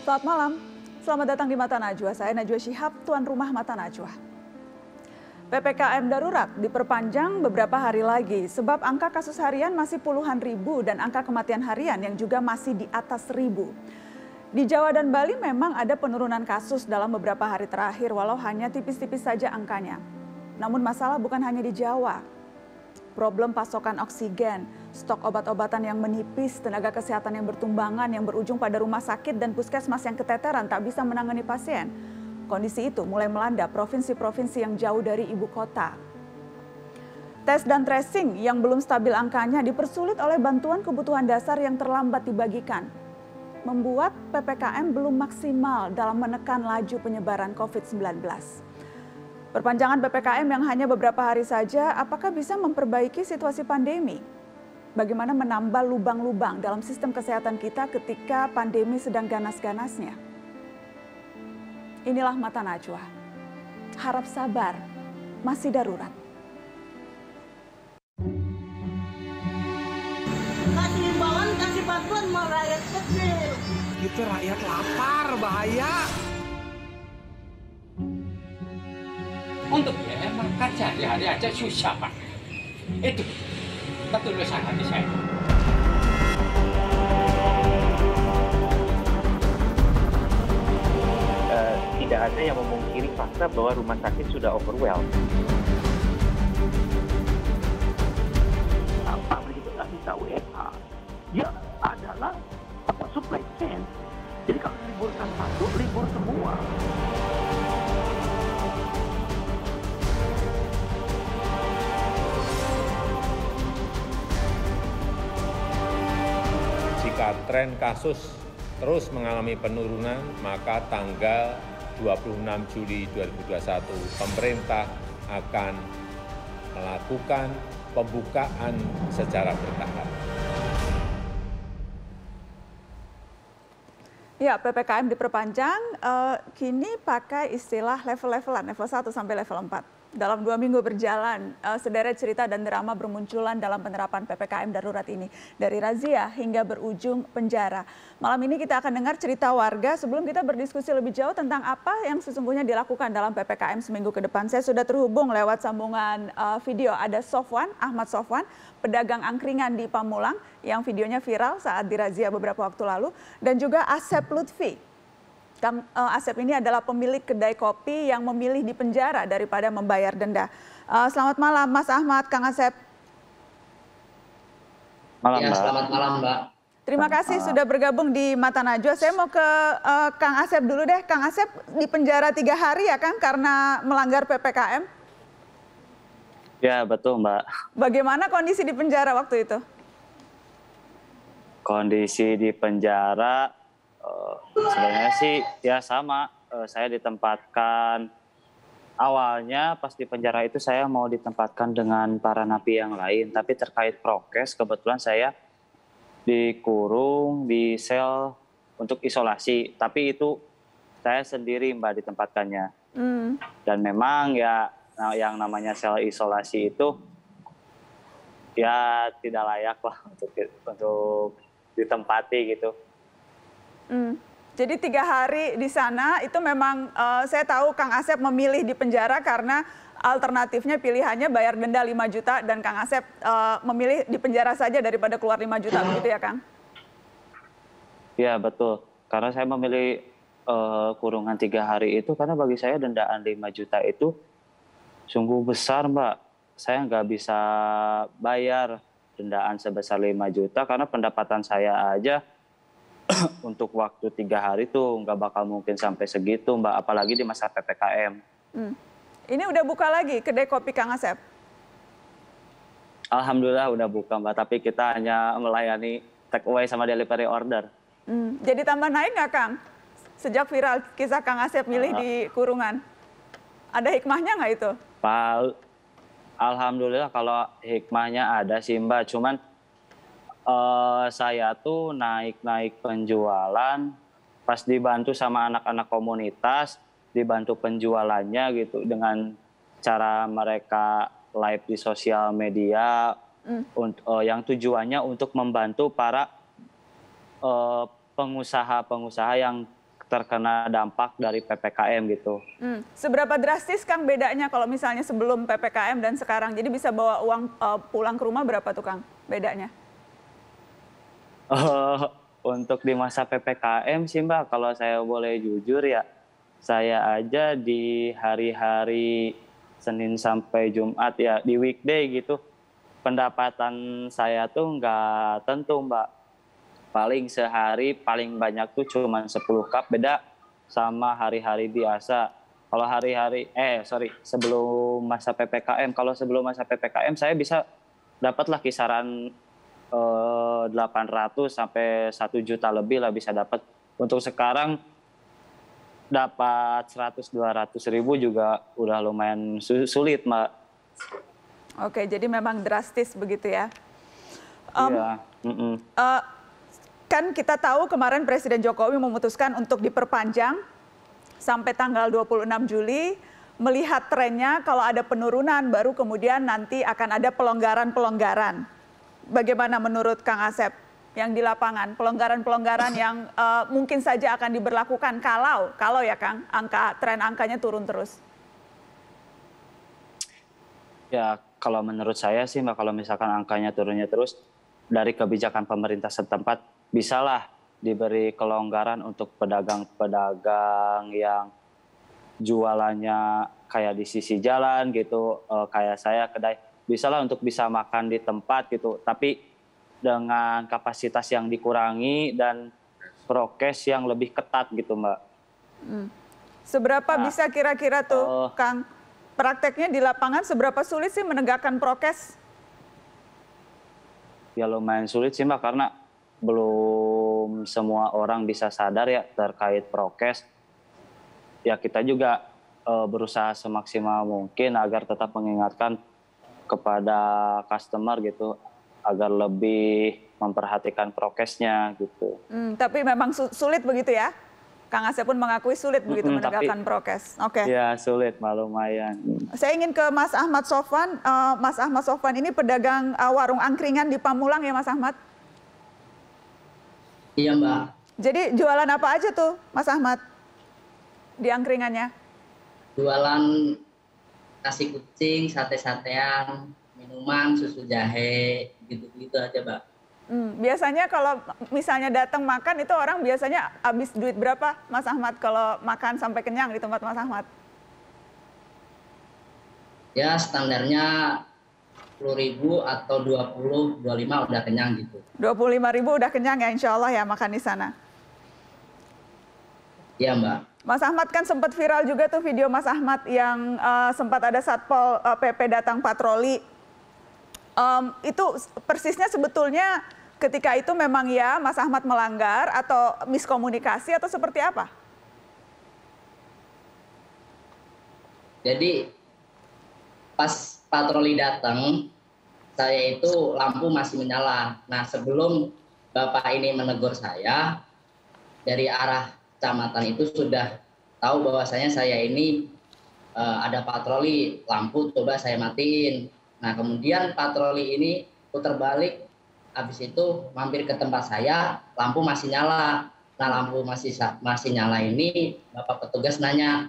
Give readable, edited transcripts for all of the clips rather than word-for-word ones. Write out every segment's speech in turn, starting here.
Selamat malam, selamat datang di Mata Najwa. Saya Najwa Shihab, tuan rumah Mata Najwa. PPKM darurat diperpanjang beberapa hari lagi sebab angka kasus harian masih puluhan ribu dan angka kematian harian yang juga masih di atas 1.000. Di Jawa dan Bali memang ada penurunan kasus dalam beberapa hari terakhir walau hanya tipis-tipis saja angkanya. Namun masalah bukan hanya di Jawa. Problem pasokan oksigen, stok obat-obatan yang menipis, tenaga kesehatan yang bertumbangan yang berujung pada rumah sakit dan puskesmas yang keteteran tak bisa menangani pasien. Kondisi itu mulai melanda provinsi-provinsi yang jauh dari ibu kota. Tes dan tracing yang belum stabil angkanya dipersulit oleh bantuan kebutuhan dasar yang terlambat dibagikan. Membuat PPKM belum maksimal dalam menekan laju penyebaran COVID-19. Perpanjangan PPKM yang hanya beberapa hari saja, apakah bisa memperbaiki situasi pandemi? Bagaimana menambal lubang-lubang dalam sistem kesehatan kita ketika pandemi sedang ganas-ganasnya? Inilah Mata Najwa. Harap sabar, masih darurat. Kasih imbauan, kasih bantuan sama rakyat kecil. Itu rakyat lapar, bahaya. Untuk biaya makan sehari-hari aja susah, Pak. Itu ketulusan hati saya. Tidak ada yang memungkiri fakta bahwa rumah sakit sudah overwhelmed. Apa begitu bisa WFH? Dia adalah supply chain. Jadi kalau liburkan satu, libur semua. Jika tren kasus terus mengalami penurunan, maka tanggal 26 Juli 2021 pemerintah akan melakukan pembukaan secara bertahap. Ya, PPKM diperpanjang, kini pakai istilah level-levelan, level 1 sampai level 4. Dalam 2 minggu berjalan, sederet cerita dan drama bermunculan dalam penerapan PPKM darurat ini. Dari razia hingga berujung penjara. Malam ini kita akan dengar cerita warga sebelum kita berdiskusi lebih jauh tentang apa yang sesungguhnya dilakukan dalam PPKM seminggu ke depan. Saya sudah terhubung lewat sambungan video. Ada Sofwan, Ahmad Sofwan, pedagang angkringan di Pamulang yang videonya viral saat dirazia beberapa waktu lalu. Dan juga Asep Lutfi. Kang Asep ini adalah pemilik kedai kopi yang memilih di penjara daripada membayar denda. Selamat malam Mas Ahmad, Kang Asep. Malam, Ya, Mbak. selamat malam, Mbak. Terima kasih sudah bergabung di Mata Najwa. Saya mau ke Kang Asep dulu deh. Kang Asep di penjara 3 hari ya Kang karena melanggar PPKM. Ya, betul, Mbak. Bagaimana kondisi di penjara waktu itu? Kondisi di penjara sebenarnya sih ya sama. Saya ditempatkan awalnya pas di penjara itu saya mau ditempatkan dengan para napi yang lain, tapi terkait prokes kebetulan saya dikurung di sel untuk isolasi, tapi itu saya sendiri Mbak ditempatkannya. Dan memang ya yang namanya sel isolasi itu ya tidak layak lah untuk ditempati gitu. Jadi 3 hari di sana itu memang saya tahu Kang Asep memilih di penjara karena alternatifnya pilihannya bayar denda 5 juta dan Kang Asep memilih di penjara saja daripada keluar 5 juta, begitu ya Kang? Ya betul, karena saya memilih kurungan 3 hari itu karena bagi saya dendaan 5 juta itu sungguh besar Mbak. Saya nggak bisa bayar dendaan sebesar 5 juta karena pendapatan saya aja untuk waktu 3 hari tuh nggak bakal mungkin sampai segitu Mbak, apalagi di masa PPKM. Ini udah buka lagi kedai kopi Kang Asep? Alhamdulillah udah buka Mbak, tapi kita hanya melayani take away sama delivery order. Jadi tambah naik nggak Kang? Sejak viral kisah Kang Asep milih di kurungan. Ada hikmahnya nggak itu? Pak, alhamdulillah kalau hikmahnya ada sih Mbak, cuman saya tuh naik penjualan pas dibantu sama anak-anak komunitas, dibantu penjualannya gitu dengan cara mereka live di sosial media yang tujuannya untuk membantu para pengusaha-pengusaha yang terkena dampak dari PPKM gitu. Seberapa drastis Kang bedanya kalau misalnya sebelum PPKM dan sekarang? Jadi bisa bawa uang pulang ke rumah berapa tuh Kang bedanya? Untuk di masa PPKM sih Mbak, kalau saya boleh jujur ya, saya aja di hari-hari Senin sampai Jumat ya, di weekday gitu, pendapatan saya tuh nggak tentu Mbak. Paling sehari paling banyak tuh cuma 10 cup, beda sama hari-hari biasa. Kalau sebelum masa PPKM, kalau sebelum masa PPKM saya bisa dapatlah kisaran 800 sampai 1 juta lebih lah bisa dapat. Untuk sekarang dapat 100-200 ribu juga udah lumayan sulit Mbak. Oke, jadi memang drastis begitu ya. Iya. Kan kita tahu kemarin Presiden Jokowi memutuskan untuk diperpanjang sampai tanggal 26 Juli. Melihat trennya kalau ada penurunan baru kemudian nanti akan ada pelonggaran-pelonggaran. Bagaimana menurut Kang Asep yang di lapangan? Pelonggaran-pelonggaran yang mungkin saja akan diberlakukan kalau ya Kang, tren angkanya turun terus. Ya, kalau menurut saya sih Mbak, kalau misalkan angkanya turunnya terus, dari kebijakan pemerintah setempat, bisalah diberi kelonggaran untuk pedagang-pedagang yang jualannya kayak di sisi jalan gitu, kayak saya kedai, bisalah untuk bisa makan di tempat gitu, tapi dengan kapasitas yang dikurangi dan prokes yang lebih ketat gitu Mbak. Seberapa bisa kira-kira tuh Kang, prakteknya di lapangan seberapa sulit sih menegakkan prokes? Ya lumayan sulit sih Mbak, karena belum semua orang bisa sadar ya terkait prokes. Ya kita juga berusaha semaksimal mungkin agar tetap mengingatkan kepada customer gitu, agar lebih memperhatikan prokesnya gitu. Tapi memang sulit begitu ya? Kang Asep pun mengakui sulit begitu menegakkan prokes. Oke. Ya sulit, lumayan. Saya ingin ke Mas Ahmad Sofwan. Mas Ahmad Sofwan ini pedagang warung angkringan di Pamulang ya Mas Ahmad? Iya Mbak. Jadi jualan apa aja tuh Mas Ahmad di angkringannya? Jualan nasi kucing, sate-satean, minuman, susu jahe, gitu-gitu aja Mbak. Biasanya kalau misalnya datang makan itu orang biasanya habis duit berapa Mas Ahmad kalau makan sampai kenyang di tempat Mas Ahmad? Ya standarnya 10.000 atau 20, 25 udah kenyang gitu. 25.000 udah kenyang ya insya Allah ya makan di sana? Iya Mbak. Mas Ahmad kan sempat viral juga tuh video Mas Ahmad yang sempat ada Satpol PP datang patroli. Itu persisnya sebetulnya ketika itu memang ya Mas Ahmad melanggar atau miskomunikasi atau seperti apa? Jadi pas patroli datang, saya itu lampu masih menyala. Nah sebelum Bapak ini menegur saya, dari arah kecamatan itu sudah tahu bahwasanya saya ini ada patroli, lampu coba saya matiin. Nah kemudian patroli ini putar balik, habis itu mampir ke tempat saya, lampu masih nyala. Nah lampu masih nyala ini, Bapak petugas nanya,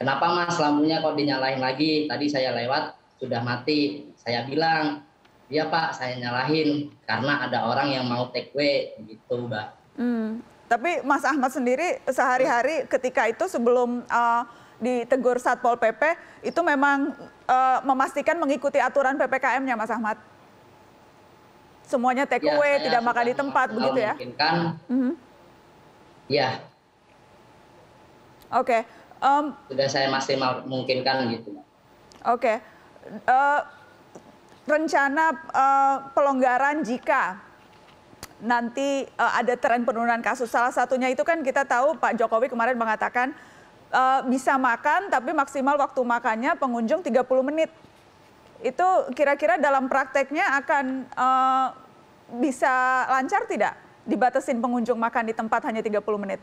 kenapa Mas lampunya kok dinyalain lagi? Tadi saya lewat sudah mati. Saya bilang, iya Pak saya nyalahin karena ada orang yang mau take away gitu Mbak. Tapi Mas Ahmad sendiri sehari-hari ketika itu sebelum ditegur Satpol PP itu memang memastikan mengikuti aturan PPKM-nya Mas Ahmad? Semuanya take away, tidak makan di tempat begitu ya? Iya. Oke. Sudah saya maksimal mungkinkan gitu. Oke. Rencana pelonggaran jika nanti ada tren penurunan kasus. Salah satunya itu kan kita tahu Pak Jokowi kemarin mengatakan bisa makan tapi maksimal waktu makannya pengunjung 30 menit. Itu kira-kira dalam prakteknya akan bisa lancar tidak? Dibatasin pengunjung makan di tempat hanya 30 menit.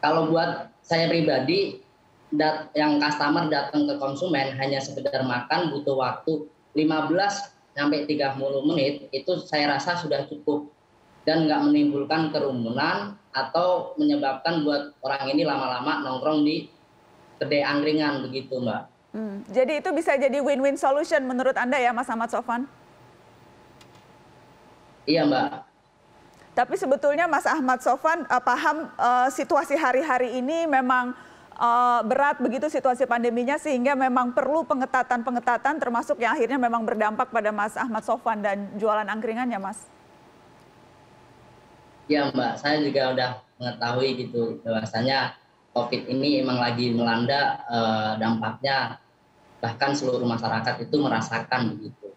Kalau buat saya pribadi, yang customer datang ke konsumen hanya sekedar makan butuh waktu 15 sampai 30 menit, itu saya rasa sudah cukup. dan nggak menimbulkan kerumunan atau menyebabkan buat orang ini lama-lama nongkrong di kedai angkringan begitu, Mbak. Jadi itu bisa jadi win-win solution menurut Anda ya, Mas Ahmad Sofwan? Iya, Mbak. Tapi sebetulnya Mas Ahmad Sofwan paham situasi hari-hari ini memang berat begitu situasi pandeminya, sehingga memang perlu pengetatan-pengetatan termasuk yang akhirnya memang berdampak pada Mas Ahmad Sofwan dan jualan angkringannya, Mas. Ya, Mbak, saya juga udah mengetahui gitu bahwasanya COVID ini emang lagi melanda, dampaknya bahkan seluruh masyarakat itu merasakan begitu.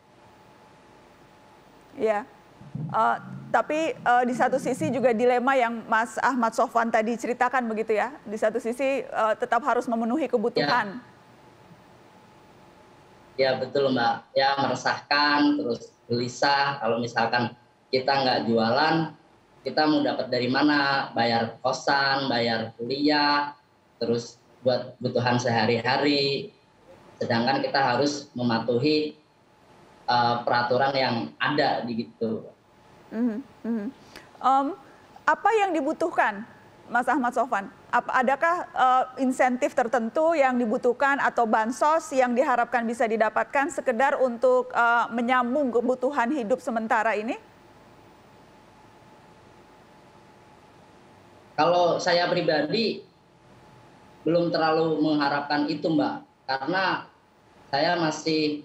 Ya, tapi di satu sisi juga dilema yang Mas Ahmad Sofwan tadi ceritakan begitu ya. Di satu sisi tetap harus memenuhi kebutuhan. Ya betul, Mbak. Ya meresahkan, terus gelisah kalau misalkan kita nggak jualan, kita mau dapat dari mana? Bayar kosan, bayar kuliah, terus buat kebutuhan sehari-hari. Sedangkan kita harus mematuhi peraturan yang ada begitu. Apa yang dibutuhkan, Mas Ahmad Sofwan? Adakah insentif tertentu yang dibutuhkan atau bansos yang diharapkan bisa didapatkan sekedar untuk menyambung kebutuhan hidup sementara ini? Kalau saya pribadi belum terlalu mengharapkan itu, Mbak, karena saya masih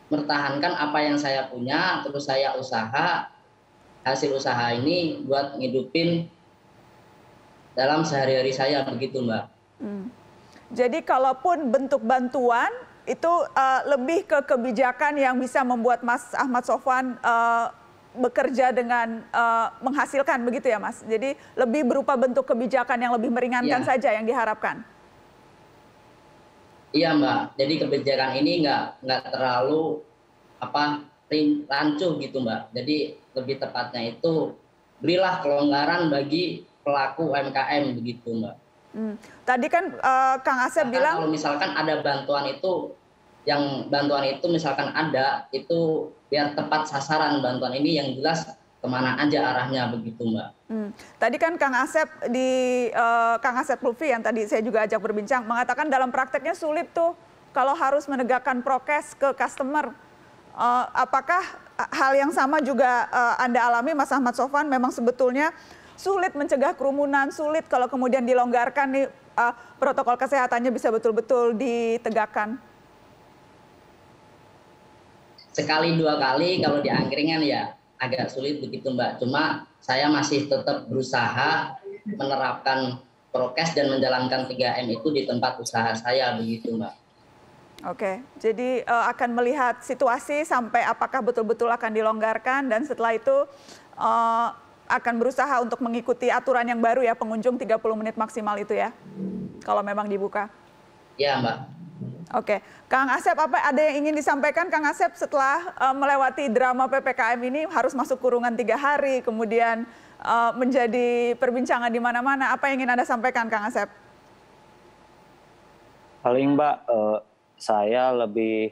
mempertahankan apa yang saya punya, terus saya hasil usaha ini buat ngidupin dalam sehari-hari saya begitu, Mbak. Jadi kalaupun bentuk bantuan itu lebih ke kebijakan yang bisa membuat Mas Ahmad Sofwan bekerja dengan menghasilkan begitu ya, Mas. Jadi lebih berupa bentuk kebijakan yang lebih meringankan saja yang diharapkan. Iya, Mbak. Jadi kebijakan ini nggak terlalu rancu gitu, Mbak. Jadi lebih tepatnya itu berilah kelonggaran bagi pelaku UMKM begitu, Mbak. Tadi kan Kang Asep bilang kalau misalkan ada bantuan itu misalkan ada itu biar tepat sasaran bantuan ini yang jelas kemana aja arahnya begitu, Mbak. Tadi kan Kang Asep Kang Asep Lutfi yang tadi saya juga ajak berbincang mengatakan dalam prakteknya sulit tuh kalau harus menegakkan prokes ke customer. Apakah hal yang sama juga Anda alami, Mas Ahmad Sofwan? Memang sebetulnya sulit mencegah kerumunan, sulit kalau kemudian dilonggarkan nih protokol kesehatannya bisa betul-betul ditegakkan. Sekali dua kali kalau di angkringan ya agak sulit begitu, Mbak. Cuma saya masih tetap berusaha menerapkan prokes dan menjalankan 3M itu di tempat usaha saya begitu, Mbak. Oke, jadi akan melihat situasi sampai apakah betul-betul akan dilonggarkan dan setelah itu akan berusaha untuk mengikuti aturan yang baru ya, pengunjung 30 menit maksimal itu ya, kalau memang dibuka. Iya, Mbak. Oke, Kang Asep, apa ada yang ingin disampaikan Kang Asep setelah melewati drama PPKM ini harus masuk kurungan 3 hari, kemudian menjadi perbincangan di mana-mana, apa yang ingin Anda sampaikan Kang Asep? Paling Mbak, saya lebih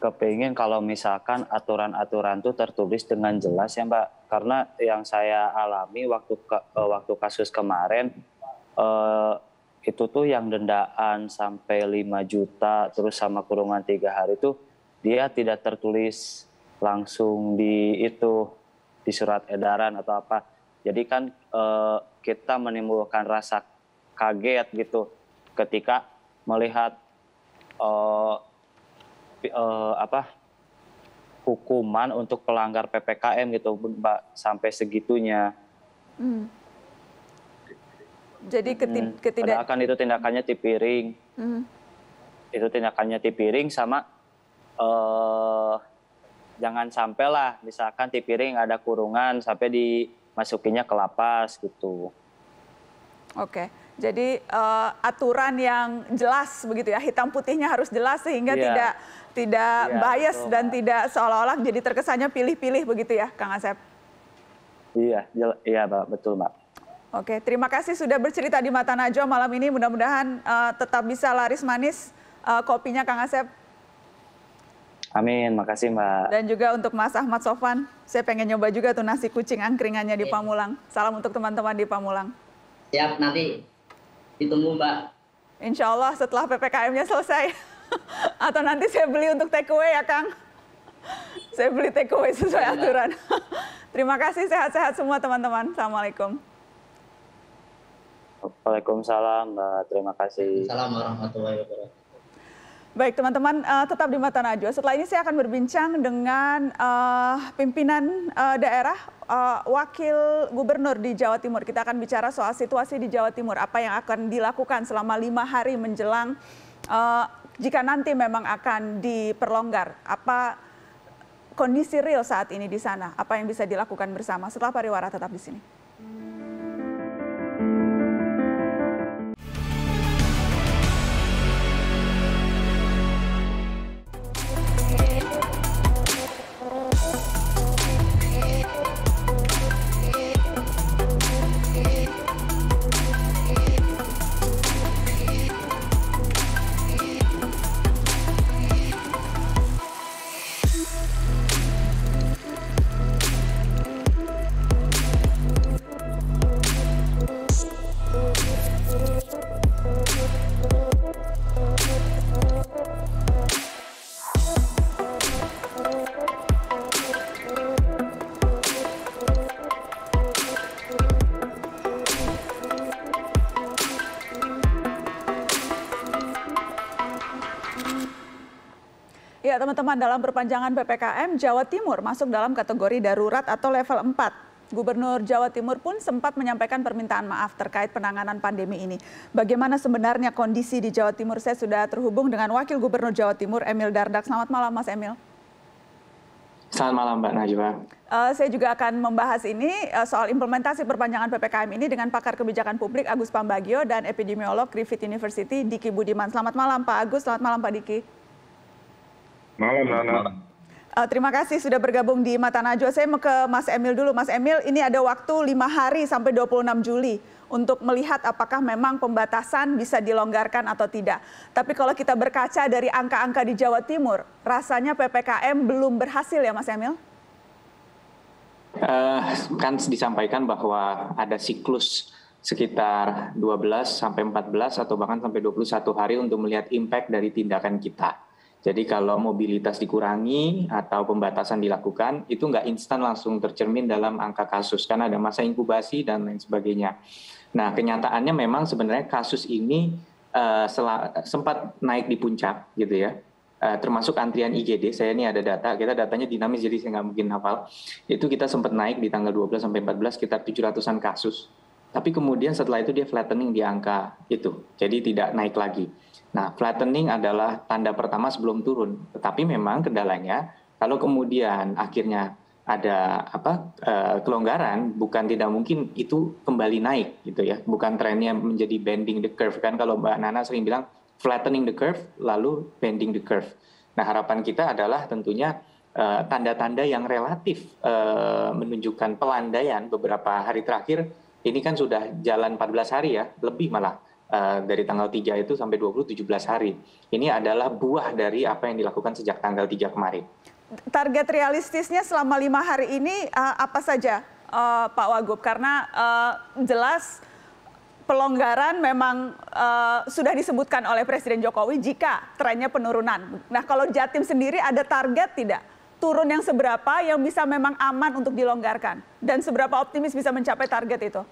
kepingin kalau misalkan aturan-aturan itu tertulis dengan jelas ya Mbak, karena yang saya alami waktu kasus kemarin itu tuh yang dendaan sampai 5 juta terus sama kurungan 3 hari itu dia tidak tertulis langsung di surat edaran atau apa. Jadi kan kita menimbulkan rasa kaget gitu ketika melihat hukuman untuk pelanggar PPKM gitu Mbak, sampai segitunya. Jadi padahal kan itu tindakannya tipiring. Itu tindakannya tipiring sama jangan sampai lah misalkan tipiring ada kurungan sampai dimasukinnya ke lapas gitu. Oke, jadi aturan yang jelas begitu ya, hitam putihnya harus jelas sehingga tidak bias dan tidak seolah-olah jadi terkesannya pilih-pilih begitu ya, Kang Asep. Iya, Mbak, betul Mbak. Oke, terima kasih sudah bercerita di Mata Najwa malam ini. Mudah-mudahan tetap bisa laris manis kopinya, Kang Asep. Amin, makasih Mbak. Dan juga untuk Mas Ahmad Sofwan, saya pengen nyoba juga tuh nasi kucing angkringannya di Pamulang. Salam untuk teman-teman di Pamulang. Siap, nanti ditunggu Mbak. Insya Allah setelah PPKM-nya selesai. Atau nanti saya beli untuk take away ya Kang. Saya beli take away sesuai aturan. Terima kasih, sehat-sehat semua teman-teman. Assalamualaikum. Waalaikumsalam Mbak, terima kasih. Assalamualaikum warahmatullahi wabarakatuh. Baik teman-teman, tetap di Mata Najwa. Setelah ini saya akan berbincang dengan pimpinan daerah, wakil gubernur di Jawa Timur. Kita akan bicara soal situasi di Jawa Timur, apa yang akan dilakukan selama 5 hari menjelang jika nanti memang akan diperlonggar. Apa kondisi real saat ini di sana, apa yang bisa dilakukan bersama. Setelah pariwara, tetap di sini. Ya teman-teman, dalam perpanjangan PPKM, Jawa Timur masuk dalam kategori darurat atau level 4. Gubernur Jawa Timur pun sempat menyampaikan permintaan maaf terkait penanganan pandemi ini. Bagaimana sebenarnya kondisi di Jawa Timur? Saya sudah terhubung dengan Wakil Gubernur Jawa Timur, Emil Dardak. Selamat malam Mas Emil. Selamat malam Mbak Najwa. Saya juga akan membahas ini soal implementasi perpanjangan PPKM ini dengan pakar kebijakan publik Agus Pambagio dan epidemiolog Griffith University Diki Budiman. Selamat malam Pak Agus, selamat malam Pak Diki. Malam. Terima kasih sudah bergabung di Mata Najwa. Saya mau ke Mas Emil dulu. Mas Emil, ini ada waktu 5 hari sampai 26 Juli untuk melihat apakah memang pembatasan bisa dilonggarkan atau tidak. Tapi kalau kita berkaca dari angka-angka di Jawa Timur, rasanya PPKM belum berhasil ya Mas Emil? Kan disampaikan bahwa ada siklus sekitar 12 sampai 14 atau bahkan sampai 21 hari untuk melihat impact dari tindakan kita. Jadi kalau mobilitas dikurangi atau pembatasan dilakukan, itu nggak instan langsung tercermin dalam angka kasus, karena ada masa inkubasi dan lain sebagainya. Nah, kenyataannya memang sebenarnya kasus ini sempat naik di puncak, gitu ya. Termasuk antrian IGD, saya ini ada data, kita datanya dinamis jadi saya nggak mungkin hafal. Itu kita sempat naik di tanggal 12 sampai 14 sekitar 700-an kasus. Tapi kemudian setelah itu dia flattening di angka itu, jadi tidak naik lagi. Nah, flattening adalah tanda pertama sebelum turun. Tetapi memang kendalanya, kalau kemudian akhirnya ada kelonggaran, bukan tidak mungkin itu kembali naik, gitu ya. Bukan trennya menjadi bending the curve, kan kalau Mbak Nana sering bilang flattening the curve, lalu bending the curve. Nah, harapan kita adalah tentunya tanda-tanda yang relatif menunjukkan pelandaian beberapa hari terakhir. Ini kan sudah jalan 14 hari ya, lebih malah. Dari tanggal 3 itu sampai 17 hari. Ini adalah buah dari apa yang dilakukan sejak tanggal 3 kemarin. Target realistisnya selama 5 hari ini apa saja Pak Wagub? Karena jelas pelonggaran memang sudah disebutkan oleh Presiden Jokowi jika trennya penurunan. Nah kalau Jatim sendiri ada target tidak? Turun yang seberapa yang bisa memang aman untuk dilonggarkan? Dan seberapa optimis bisa mencapai target itu?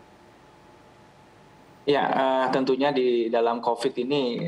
Ya, tentunya di dalam COVID ini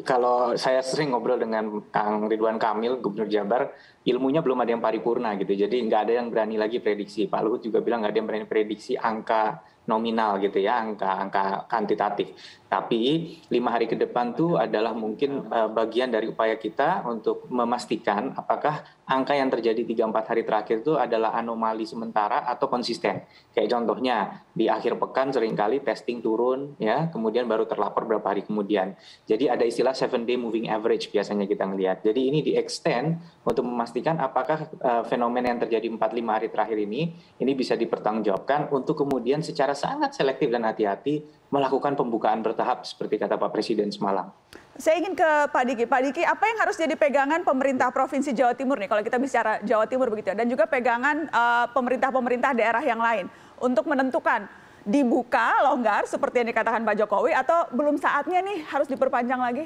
kalau saya sering ngobrol dengan Kang Ridwan Kamil, Gubernur Jabar, ilmunya belum ada yang paripurna gitu. Jadi nggak ada yang berani lagi prediksi. Pak Luhut juga bilang nggak ada yang berani prediksi angka nominal gitu ya, angka kuantitatif. Tapi 5 hari ke depan tuh adalah mungkin bagian dari upaya kita untuk memastikan apakah angka yang terjadi 3-4 hari terakhir itu adalah anomali sementara atau konsisten. Kayak contohnya di akhir pekan seringkali testing turun ya, kemudian baru terlapor beberapa hari kemudian. Jadi ada istilah 7-day moving average biasanya kita ngelihat. Jadi ini di-extend untuk memastikan apakah fenomena yang terjadi 4-5 hari terakhir ini bisa dipertanggungjawabkan untuk kemudian secara secara sangat selektif dan hati-hati melakukan pembukaan bertahap seperti kata Pak Presiden semalam. Saya ingin ke Pak Diki. Pak Diki, apa yang harus jadi pegangan pemerintah Provinsi Jawa Timur nih, kalau kita bicara Jawa Timur begitu ya, dan juga pegangan pemerintah-pemerintah daerah yang lain untuk menentukan dibuka, longgar seperti yang dikatakan Pak Jokowi, atau belum saatnya nih harus diperpanjang lagi?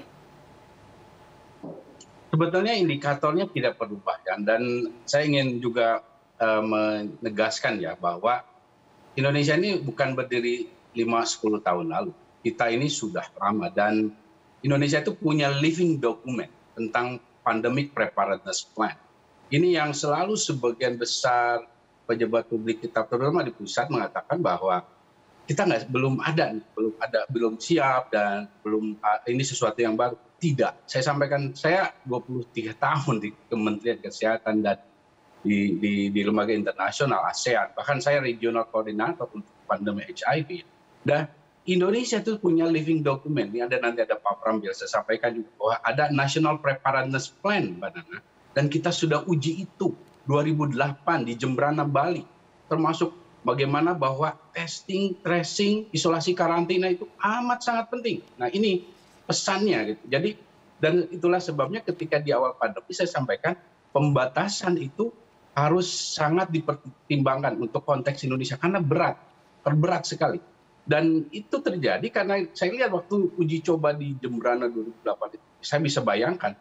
Sebetulnya indikatornya tidak perlu panjang, dan saya ingin juga menegaskan ya bahwa Indonesia ini bukan berdiri 5-10 tahun lalu. Kita ini sudah lama, dan Indonesia itu punya living document tentang pandemic preparedness plan. Ini yang selalu sebagian besar pejabat publik kita, terutama di pusat, mengatakan bahwa kita belum siap dan ini sesuatu yang baru. Tidak, saya sampaikan, saya 23 tahun di Kementerian Kesehatan dan di lembaga internasional ASEAN, bahkan saya regional koordinator untuk pandemi HIV. Dan Indonesia itu punya living document. Ini nanti ada Pak Pram biasa sampaikan juga bahwa ada National Preparedness Plan, Mbak Nana, dan kita sudah uji itu 2008 di Jembrana, Bali, termasuk bagaimana bahwa testing, tracing, isolasi karantina itu amat sangat penting. Nah, ini pesannya gitu. Jadi, dan itulah sebabnya ketika di awal pandemi saya sampaikan pembatasan itu harus sangat dipertimbangkan untuk konteks Indonesia karena terberat sekali. Dan itu terjadi karena saya lihat waktu uji coba di Jembrana 2008 itu, saya bisa bayangkan.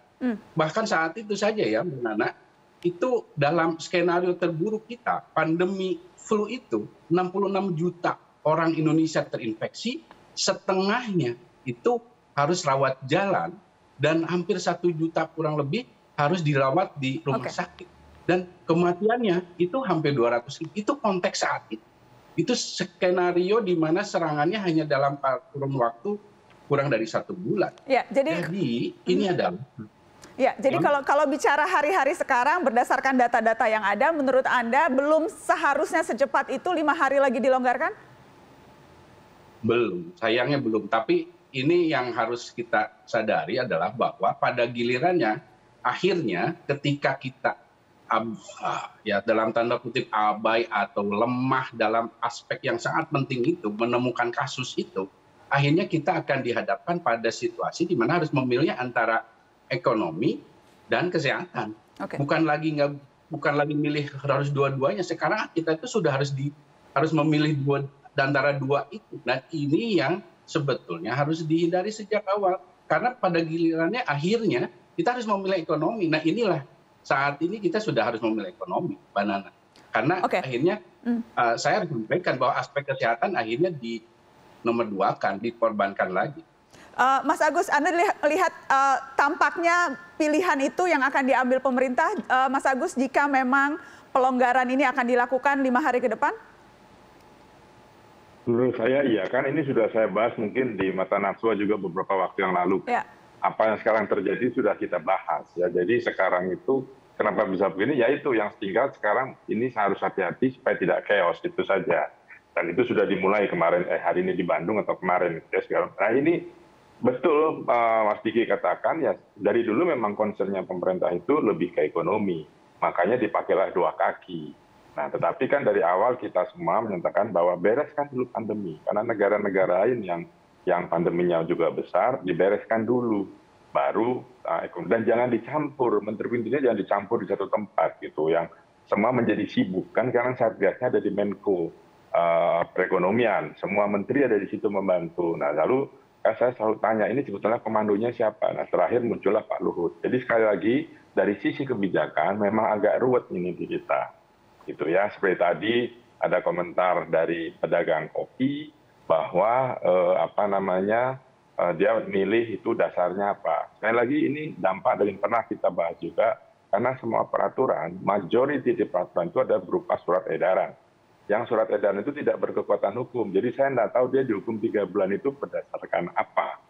Bahkan saat itu saja ya, Mbak Nana, itu dalam skenario terburuk kita, pandemi flu itu 66 juta orang Indonesia terinfeksi, setengahnya itu harus rawat jalan, dan hampir 1 juta kurang lebih harus dirawat di rumah sakit. Dan kematiannya itu hampir 200.000. Itu konteks saat itu. Itu skenario di mana serangannya hanya dalam kurun waktu kurang dari 1 bulan. Ya, jadi ini adalah... Ya, jadi kalau bicara hari-hari sekarang berdasarkan data-data yang ada, menurut Anda belum seharusnya secepat itu 5 hari lagi dilonggarkan? Belum, sayangnya belum. Tapi ini yang harus kita sadari adalah bahwa pada gilirannya, akhirnya ketika kita ya dalam tanda kutip abai atau lemah dalam aspek yang sangat penting itu, menemukan kasus itu, akhirnya kita akan dihadapkan pada situasi di mana harus memilih antara ekonomi dan kesehatan. Bukan lagi milih harus dua-duanya. Sekarang kita itu sudah harus memilih antara dua itu. Dan ini yang sebetulnya harus dihindari sejak awal. Karena pada gilirannya akhirnya kita harus memilih ekonomi. Nah, inilah saat ini kita sudah harus memilih ekonomi, Mbak Nana. Karena akhirnya saya harus sampaikan bahwa aspek kesehatan akhirnya di nomor 2 dikorbankan lagi. Mas Agus, Anda lihat tampaknya pilihan itu yang akan diambil pemerintah, Mas Agus, jika memang pelonggaran ini akan dilakukan 5 hari ke depan? Menurut saya iya, kan ini sudah saya bahas mungkin di Mata Najwa juga beberapa waktu yang lalu. Ya. Apa yang sekarang terjadi sudah kita bahas ya. Jadi sekarang itu kenapa bisa begini? Ya itu yang tinggal sekarang ini harus hati-hati supaya tidak chaos, itu saja. Dan itu sudah dimulai kemarin hari ini di Bandung atau kemarin ya sekarang. Nah ini betul Mas Diki katakan ya, dari dulu memang concernnya pemerintah itu lebih ke ekonomi, makanya dipakailah 2 kaki. Nah tetapi kan dari awal kita semua menyatakan bahwa bereskan dulu pandemi, karena negara-negara lain yang pandeminya juga besar dibereskan dulu, baru ekonomi. Dan jangan dicampur, menteri-menterinya jangan dicampur di satu tempat gitu, yang semua menjadi sibuk kan, karena satgasnya ada di Menko perekonomian, semua menteri ada di situ membantu. Nah lalu saya selalu tanya, ini sebetulnya komandonya siapa? Nah terakhir muncullah Pak Luhut. Jadi sekali lagi dari sisi kebijakan memang agak ruwet ini di kita. Gitu ya, seperti tadi ada komentar dari pedagang kopi bahwa dia milih itu dasarnya apa. Sekali lagi ini dampak dari yang pernah kita bahas juga, karena semua peraturan, majority di peraturan itu ada berupa surat edaran. Yang surat edaran itu tidak berkekuatan hukum. Jadi saya tidak tahu dia dihukum 3 bulan itu berdasarkan apa.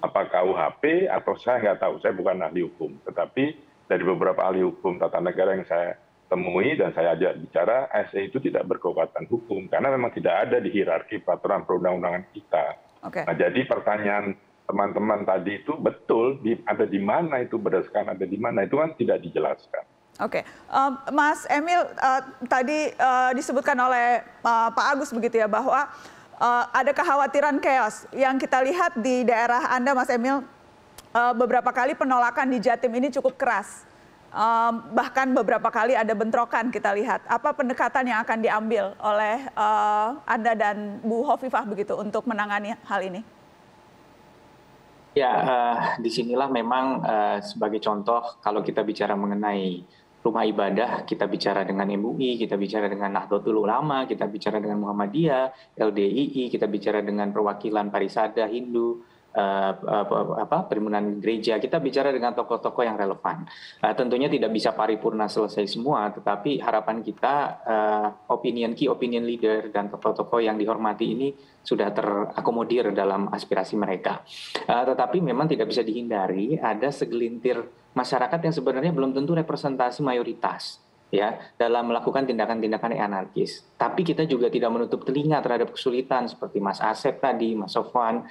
Apa KUHP atau saya nggak tahu, saya bukan ahli hukum. Tetapi dari beberapa ahli hukum tata negara yang saya temui dan saya ajak bicara, SE itu tidak berkekuatan hukum. Karena memang tidak ada di hierarki peraturan perundang-undangan kita. Nah jadi pertanyaan teman-teman tadi itu betul, ada di mana itu berdasarkan ada di mana, itu kan tidak dijelaskan. Mas Emil, tadi disebutkan oleh Pak Agus begitu ya, bahwa ada kekhawatiran chaos yang kita lihat di daerah Anda, Mas Emil. Beberapa kali penolakan di Jatim ini cukup keras. Bahkan beberapa kali ada bentrokan kita lihat. Apa pendekatan yang akan diambil oleh Anda dan Bu Hovifah begitu untuk menangani hal ini? Ya, disinilah memang sebagai contoh kalau kita bicara mengenai rumah ibadah, kita bicara dengan MUI, kita bicara dengan Nahdlatul Ulama, kita bicara dengan Muhammadiyah, LDII, kita bicara dengan perwakilan Parisada Hindu, perhimpunan gereja, kita bicara dengan tokoh-tokoh yang relevan. Tentunya tidak bisa paripurna selesai semua, tetapi harapan kita key opinion leader dan tokoh-tokoh yang dihormati ini sudah terakomodir dalam aspirasi mereka. Tetapi memang tidak bisa dihindari ada segelintir masyarakat yang sebenarnya belum tentu representasi mayoritas ya dalam melakukan tindakan-tindakan anarkis. Tapi kita juga tidak menutup telinga terhadap kesulitan seperti Mas Asep tadi, Mas Sofwan,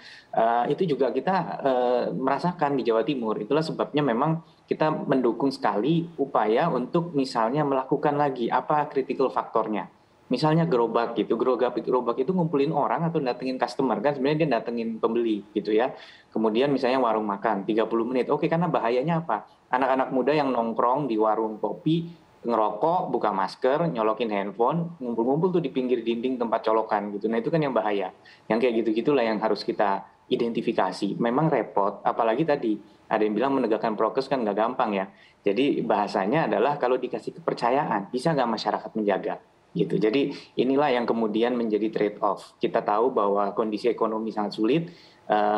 itu juga kita merasakan di Jawa Timur. Itulah sebabnya memang kita mendukung sekali upaya untuk misalnya melakukan lagi apa critical faktornya. Misalnya gerobak gitu, gerobak itu ngumpulin orang atau datengin customer, kan sebenarnya dia datengin pembeli gitu ya. Kemudian misalnya warung makan 30 menit, oke, karena bahayanya apa? Anak-anak muda yang nongkrong di warung kopi, ngerokok, buka masker, nyolokin handphone, ngumpul-ngumpul tuh di pinggir dinding tempat colokan gitu. Nah itu kan yang bahaya. Yang kayak gitu-gitulah yang harus kita identifikasi. Memang repot, apalagi tadi ada yang bilang menegakkan prokes kan nggak gampang ya. Jadi bahasanya adalah kalau dikasih kepercayaan, bisa nggak masyarakat menjaga? Gitu. Jadi inilah yang kemudian menjadi trade off. Kita tahu bahwa kondisi ekonomi sangat sulit.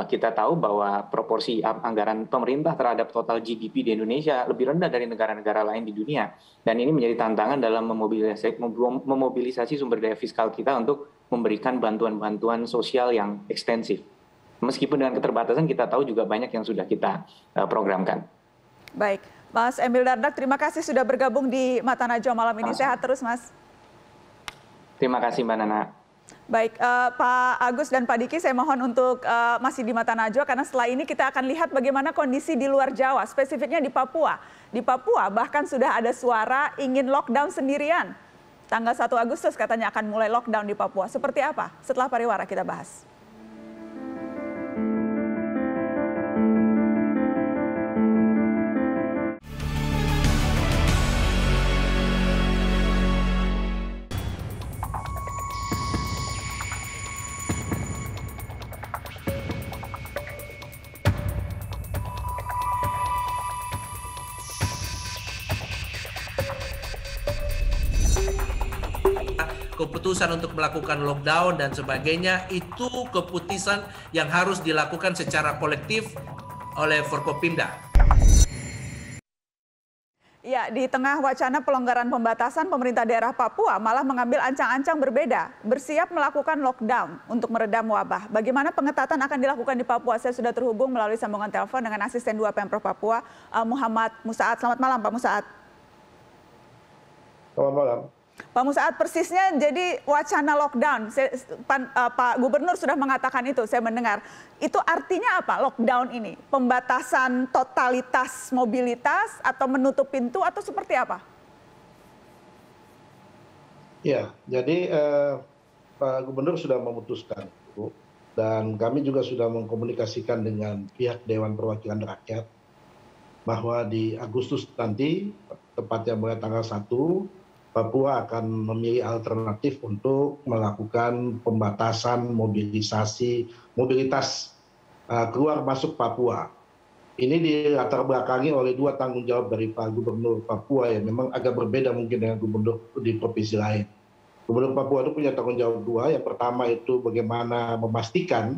Kita tahu bahwa proporsi anggaran pemerintah terhadap total GDP di Indonesia lebih rendah dari negara-negara lain di dunia. Dan ini menjadi tantangan dalam memobilisasi sumber daya fiskal kita untuk memberikan bantuan-bantuan sosial yang ekstensif. Meskipun dengan keterbatasan kita tahu juga banyak yang sudah kita programkan. Baik, Mas Emil Dardak, terima kasih sudah bergabung di Mata Najwa malam ini. Sehat terus, Mas. Terima kasih, Mbak Nana. Baik, Pak Agus dan Pak Diki, saya mohon untuk masih di Mata Najwa, karena setelah ini kita akan lihat bagaimana kondisi di luar Jawa, spesifiknya di Papua. Di Papua bahkan sudah ada suara ingin lockdown sendirian. Tanggal 1 Agustus katanya akan mulai lockdown di Papua. Seperti apa? Setelah pariwara kita bahas. Keputusan untuk melakukan lockdown dan sebagainya itu keputusan yang harus dilakukan secara kolektif oleh Forkopimda. Ya, di tengah wacana pelonggaran pembatasan, pemerintah daerah Papua malah mengambil ancang-ancang berbeda, bersiap melakukan lockdown untuk meredam wabah. Bagaimana pengetatan akan dilakukan di Papua? Saya sudah terhubung melalui sambungan telepon dengan Asisten 2 Pemprov Papua, Muhammad Musaad. Selamat malam, Pak Musaad. Selamat malam. Pak Musaad, persisnya jadi wacana lockdown, Pak Gubernur sudah mengatakan itu, saya mendengar. Itu artinya apa lockdown ini? Pembatasan totalitas mobilitas atau menutup pintu atau seperti apa? Ya, jadi Pak Gubernur sudah memutuskan itu, dan kami juga sudah mengkomunikasikan dengan pihak Dewan Perwakilan Rakyat bahwa di Agustus nanti, tepatnya mulai tanggal 1, Papua akan memilih alternatif untuk melakukan pembatasan mobilitas keluar masuk Papua. Ini dilatar belakangi oleh 2 tanggung jawab dari Pak Gubernur Papua yang memang agak berbeda mungkin dengan gubernur di provinsi lain. Gubernur Papua itu punya tanggung jawab 2. Yang pertama itu bagaimana memastikan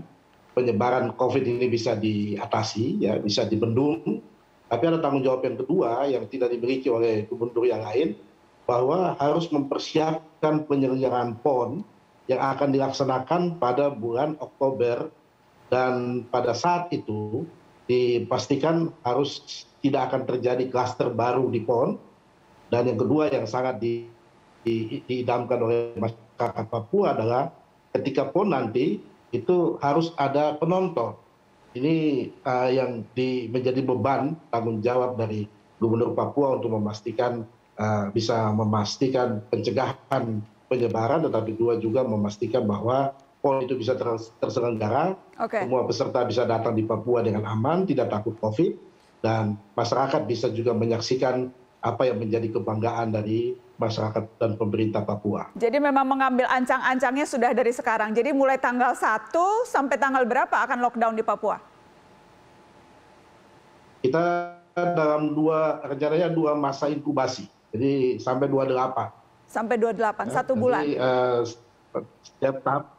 penyebaran COVID ini bisa diatasi, ya, bisa dibendung. Tapi ada tanggung jawab yang kedua yang tidak dimiliki oleh gubernur yang lain, bahwa harus mempersiapkan penyelenggaraan PON yang akan dilaksanakan pada bulan Oktober, dan pada saat itu dipastikan harus tidak akan terjadi klaster baru di PON. Dan yang kedua yang sangat diidamkan oleh masyarakat Papua adalah ketika PON nanti itu harus ada penonton. Ini yang menjadi beban tanggung jawab dari Gubernur Papua untuk memastikan bisa memastikan pencegahan penyebaran, tetapi juga memastikan bahwa PON itu bisa terselenggara, semua peserta bisa datang di Papua dengan aman, tidak takut COVID, dan masyarakat bisa juga menyaksikan apa yang menjadi kebanggaan dari masyarakat dan pemerintah Papua. Jadi memang mengambil ancang-ancangnya sudah dari sekarang. Jadi mulai tanggal 1 sampai tanggal berapa akan lockdown di Papua? Kita dalam rencananya 2 masa inkubasi, jadi sampai 28. Sampai 28, 1 bulan. Jadi, setiap tahap,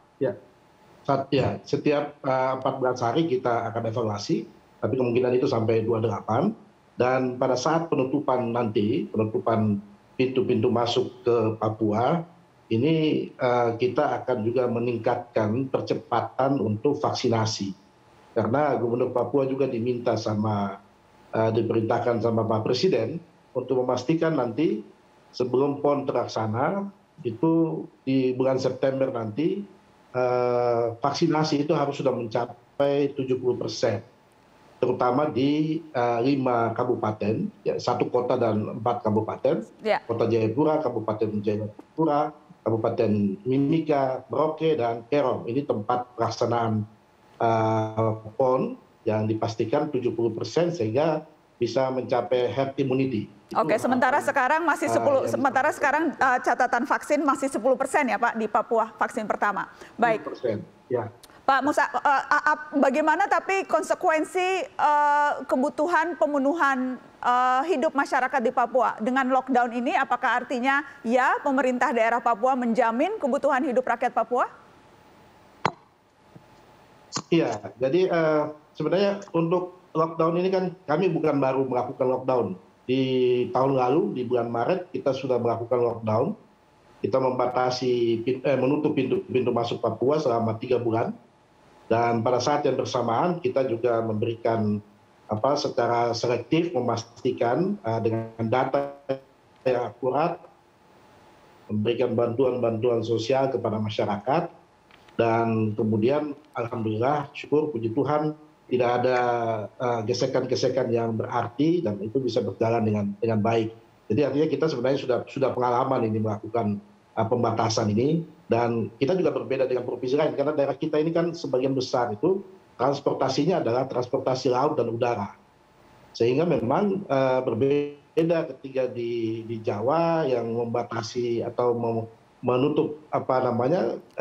setiap 14 hari kita akan evaluasi, tapi kemungkinan itu sampai 28. Dan pada saat penutupan pintu-pintu masuk ke Papua, ini kita akan juga meningkatkan percepatan untuk vaksinasi. Karena Gubernur Papua juga diperintahkan sama Pak Presiden untuk memastikan nanti sebelum PON terlaksana, itu di bulan September nanti, vaksinasi itu harus sudah mencapai 70%. Terutama di 5 kabupaten, 1 kota dan 4 kabupaten, Kota Jayapura, Kabupaten Jayapura, Kabupaten Mimika, Merauke, dan Kerom. Ini tempat pelaksanaan PON yang dipastikan 70% sehingga bisa mencapai herd immunity. Oke, sementara sekarang masih 10, sementara sekarang catatan vaksin masih 10% ya Pak di Papua vaksin pertama. Baik. 10%, ya. Pak Musa, bagaimana tapi konsekuensi kebutuhan pemenuhan hidup masyarakat di Papua dengan lockdown ini? Apakah artinya ya pemerintah daerah Papua menjamin kebutuhan hidup rakyat Papua? Iya, jadi sebenarnya untuk lockdown ini kan kami bukan baru melakukan lockdown. Di tahun lalu di bulan Maret kita sudah melakukan lockdown. Kita membatasi menutup pintu masuk Papua selama 3 bulan. Dan pada saat yang bersamaan kita juga memberikan secara selektif memastikan dengan data yang akurat, memberikan bantuan-bantuan sosial kepada masyarakat, dan kemudian alhamdulillah syukur puji Tuhan tidak ada gesekan-gesekan yang berarti dan itu bisa berjalan dengan baik. Jadi artinya kita sebenarnya sudah pengalaman ini melakukan pembatasan ini, dan kita juga berbeda dengan provinsi lain karena daerah kita ini kan sebagian besar itu transportasinya adalah transportasi laut dan udara, sehingga memang berbeda ketika di Jawa yang membatasi atau menutup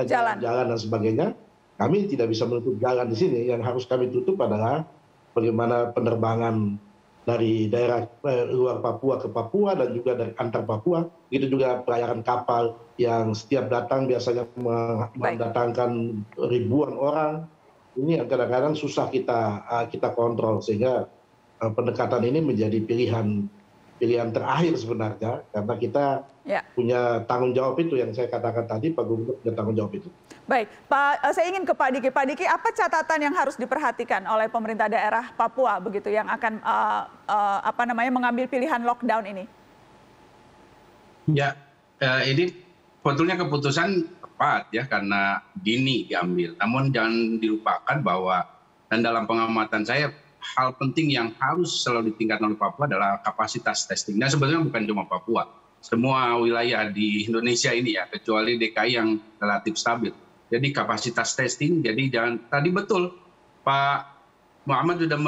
jalan dan sebagainya. Kami tidak bisa menutup jalan di sini. Yang harus kami tutup adalah bagaimana penerbangan dari daerah luar Papua ke Papua dan juga dari antar Papua. Itu juga pelayaran kapal yang setiap datang biasanya mendatangkan ribuan orang. Ini yang kadang-kadang susah kita kontrol, sehingga pendekatan ini menjadi pilihan terakhir sebenarnya, karena kita punya tanggung jawab itu yang saya katakan tadi, Pak Gubernur punya tanggung jawab itu. Baik, Pak, saya ingin ke Pak Diki. Pak Diki, apa catatan yang harus diperhatikan oleh pemerintah daerah Papua begitu yang akan mengambil pilihan lockdown ini? Ya, ini sebetulnya keputusan tepat ya karena dini diambil. Namun jangan dilupakan bahwa dan dalam pengamatan saya hal penting yang harus selalu ditingkatkan oleh Papua adalah kapasitas testing. Nah sebenarnya bukan cuma Papua, semua wilayah di Indonesia ini ya, kecuali DKI yang relatif stabil. Jadi kapasitas testing, jadi tadi betul Pak Muhammad sudah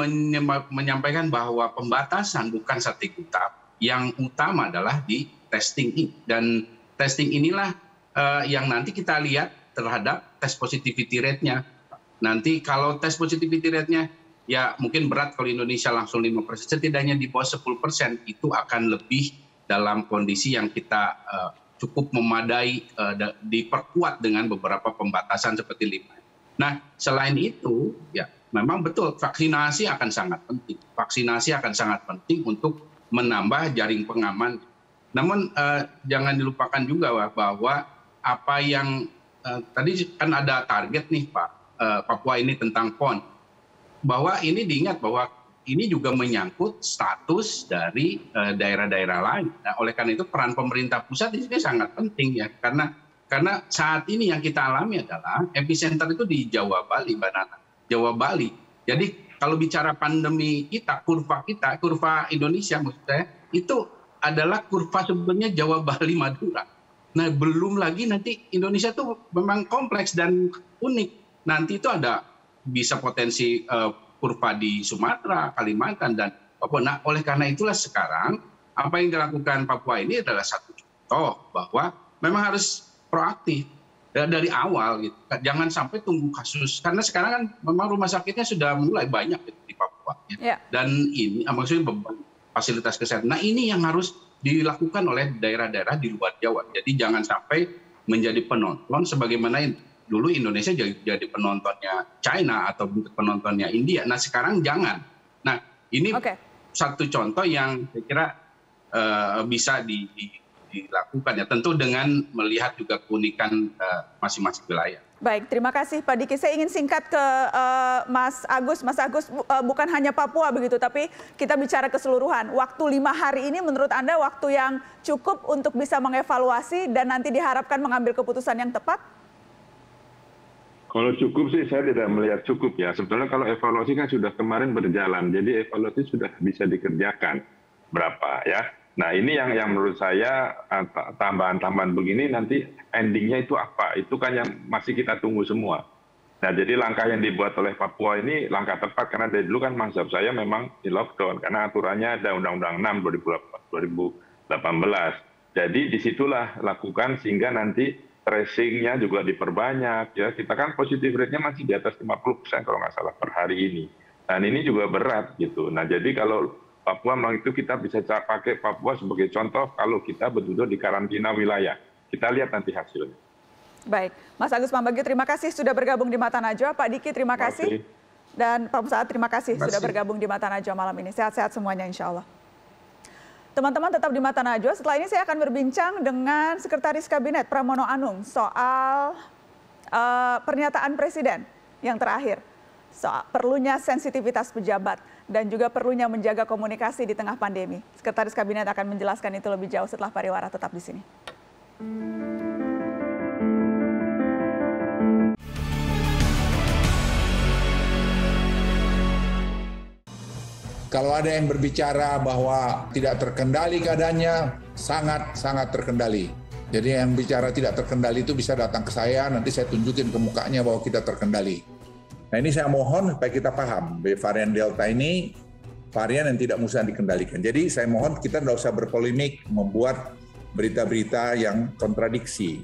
menyampaikan bahwa pembatasan bukan strategi yang utama adalah di testing ini. Dan testing inilah yang nanti kita lihat terhadap test positivity rate-nya. Nanti kalau test positivity rate-nya ya mungkin berat kalau Indonesia langsung 5%, setidaknya di bawah 10% itu akan lebih dalam kondisi yang kita cukup memadai, diperkuat dengan beberapa pembatasan seperti 5. Nah selain itu ya memang betul vaksinasi akan sangat penting. Vaksinasi akan sangat penting untuk menambah jaring pengaman. Namun jangan dilupakan juga bahwa apa yang tadi kan ada target nih Pak Papua ini tentang PON. Bahwa ini diingat bahwa ini juga menyangkut status dari daerah-daerah lain. Nah, oleh karena itu peran pemerintah pusat di sini sangat penting ya, karena saat ini yang kita alami adalah epicenter itu di Jawa Bali, Mbak Nana, Jawa Bali. Jadi kalau bicara pandemi kita, kurva Indonesia maksud saya itu adalah kurva sebenarnya Jawa Bali Madura. Nah, belum lagi nanti Indonesia tuh memang kompleks dan unik. Nanti itu ada bisa potensi kurva di Sumatera, Kalimantan, dan Papua. Nah, oleh karena itulah sekarang apa yang dilakukan Papua ini adalah satu contoh bahwa memang harus proaktif dari awal gitu. Jangan sampai tunggu kasus, karena sekarang kan memang rumah sakitnya sudah mulai banyak gitu di Papua. Ya. Dan ini maksudnya beban fasilitas kesehatan. Nah, ini yang harus dilakukan oleh daerah-daerah di luar Jawa. Jadi jangan sampai menjadi penonton sebagaimana dulu Indonesia jadi penontonnya China atau penontonnya India. Nah, sekarang jangan. Nah, ini satu contoh yang saya kira bisa dilakukan ya, tentu dengan melihat juga keunikan masing-masing wilayah. Baik, terima kasih Pak Diki. Saya ingin singkat ke Mas Agus. Mas Agus, bukan hanya Papua begitu, tapi kita bicara keseluruhan. Waktu 5 hari ini menurut Anda waktu yang cukup untuk bisa mengevaluasi dan nanti diharapkan mengambil keputusan yang tepat? Kalau cukup sih saya tidak melihat cukup ya. Sebetulnya kalau evaluasi kan sudah kemarin berjalan, jadi evaluasi sudah bisa dikerjakan berapa ya. Nah, ini yang menurut saya tambahan-tambahan begini nanti endingnya itu apa? Itu kan yang masih kita tunggu semua. Nah, jadi langkah yang dibuat oleh Papua ini langkah tepat karena dari dulu kan mazhab saya memang di lockdown karena aturannya ada Undang-Undang 6 2018. Jadi disitulah lakukan sehingga nanti tracingnya juga diperbanyak ya. Kita kan positif rate-nya masih di atas 50% kalau nggak salah per hari ini. Dan ini juga berat gitu. Nah, jadi kalau Papua memang itu kita bisa pakai Papua sebagai contoh kalau kita betul-betul di karantina wilayah. Kita lihat nanti hasilnya. Baik, Mas Agus Pambagio terima kasih sudah bergabung di Mata Najwa. Pak Diki terima kasih. Dan Pak Saad terima kasih sudah bergabung di Mata Najwa malam ini. Sehat-sehat semuanya insya Allah. Teman-teman tetap di Mata Najwa. Setelah ini saya akan berbincang dengan Sekretaris Kabinet Pramono Anung soal pernyataan Presiden yang terakhir. Soal perlunya sensitivitas pejabat dan juga perlunya menjaga komunikasi di tengah pandemi. Sekretaris Kabinet akan menjelaskan itu lebih jauh setelah pariwara. Tetap di sini. Kalau ada yang berbicara bahwa tidak terkendali keadaannya, sangat terkendali. Jadi yang bicara tidak terkendali itu bisa datang ke saya, nanti saya tunjukin ke mukanya bahwa kita terkendali. Nah, ini saya mohon supaya kita paham, varian Delta ini varian yang tidak mudah dikendalikan. Jadi saya mohon kita tidak usah berpolemik, membuat berita-berita yang kontradiksi.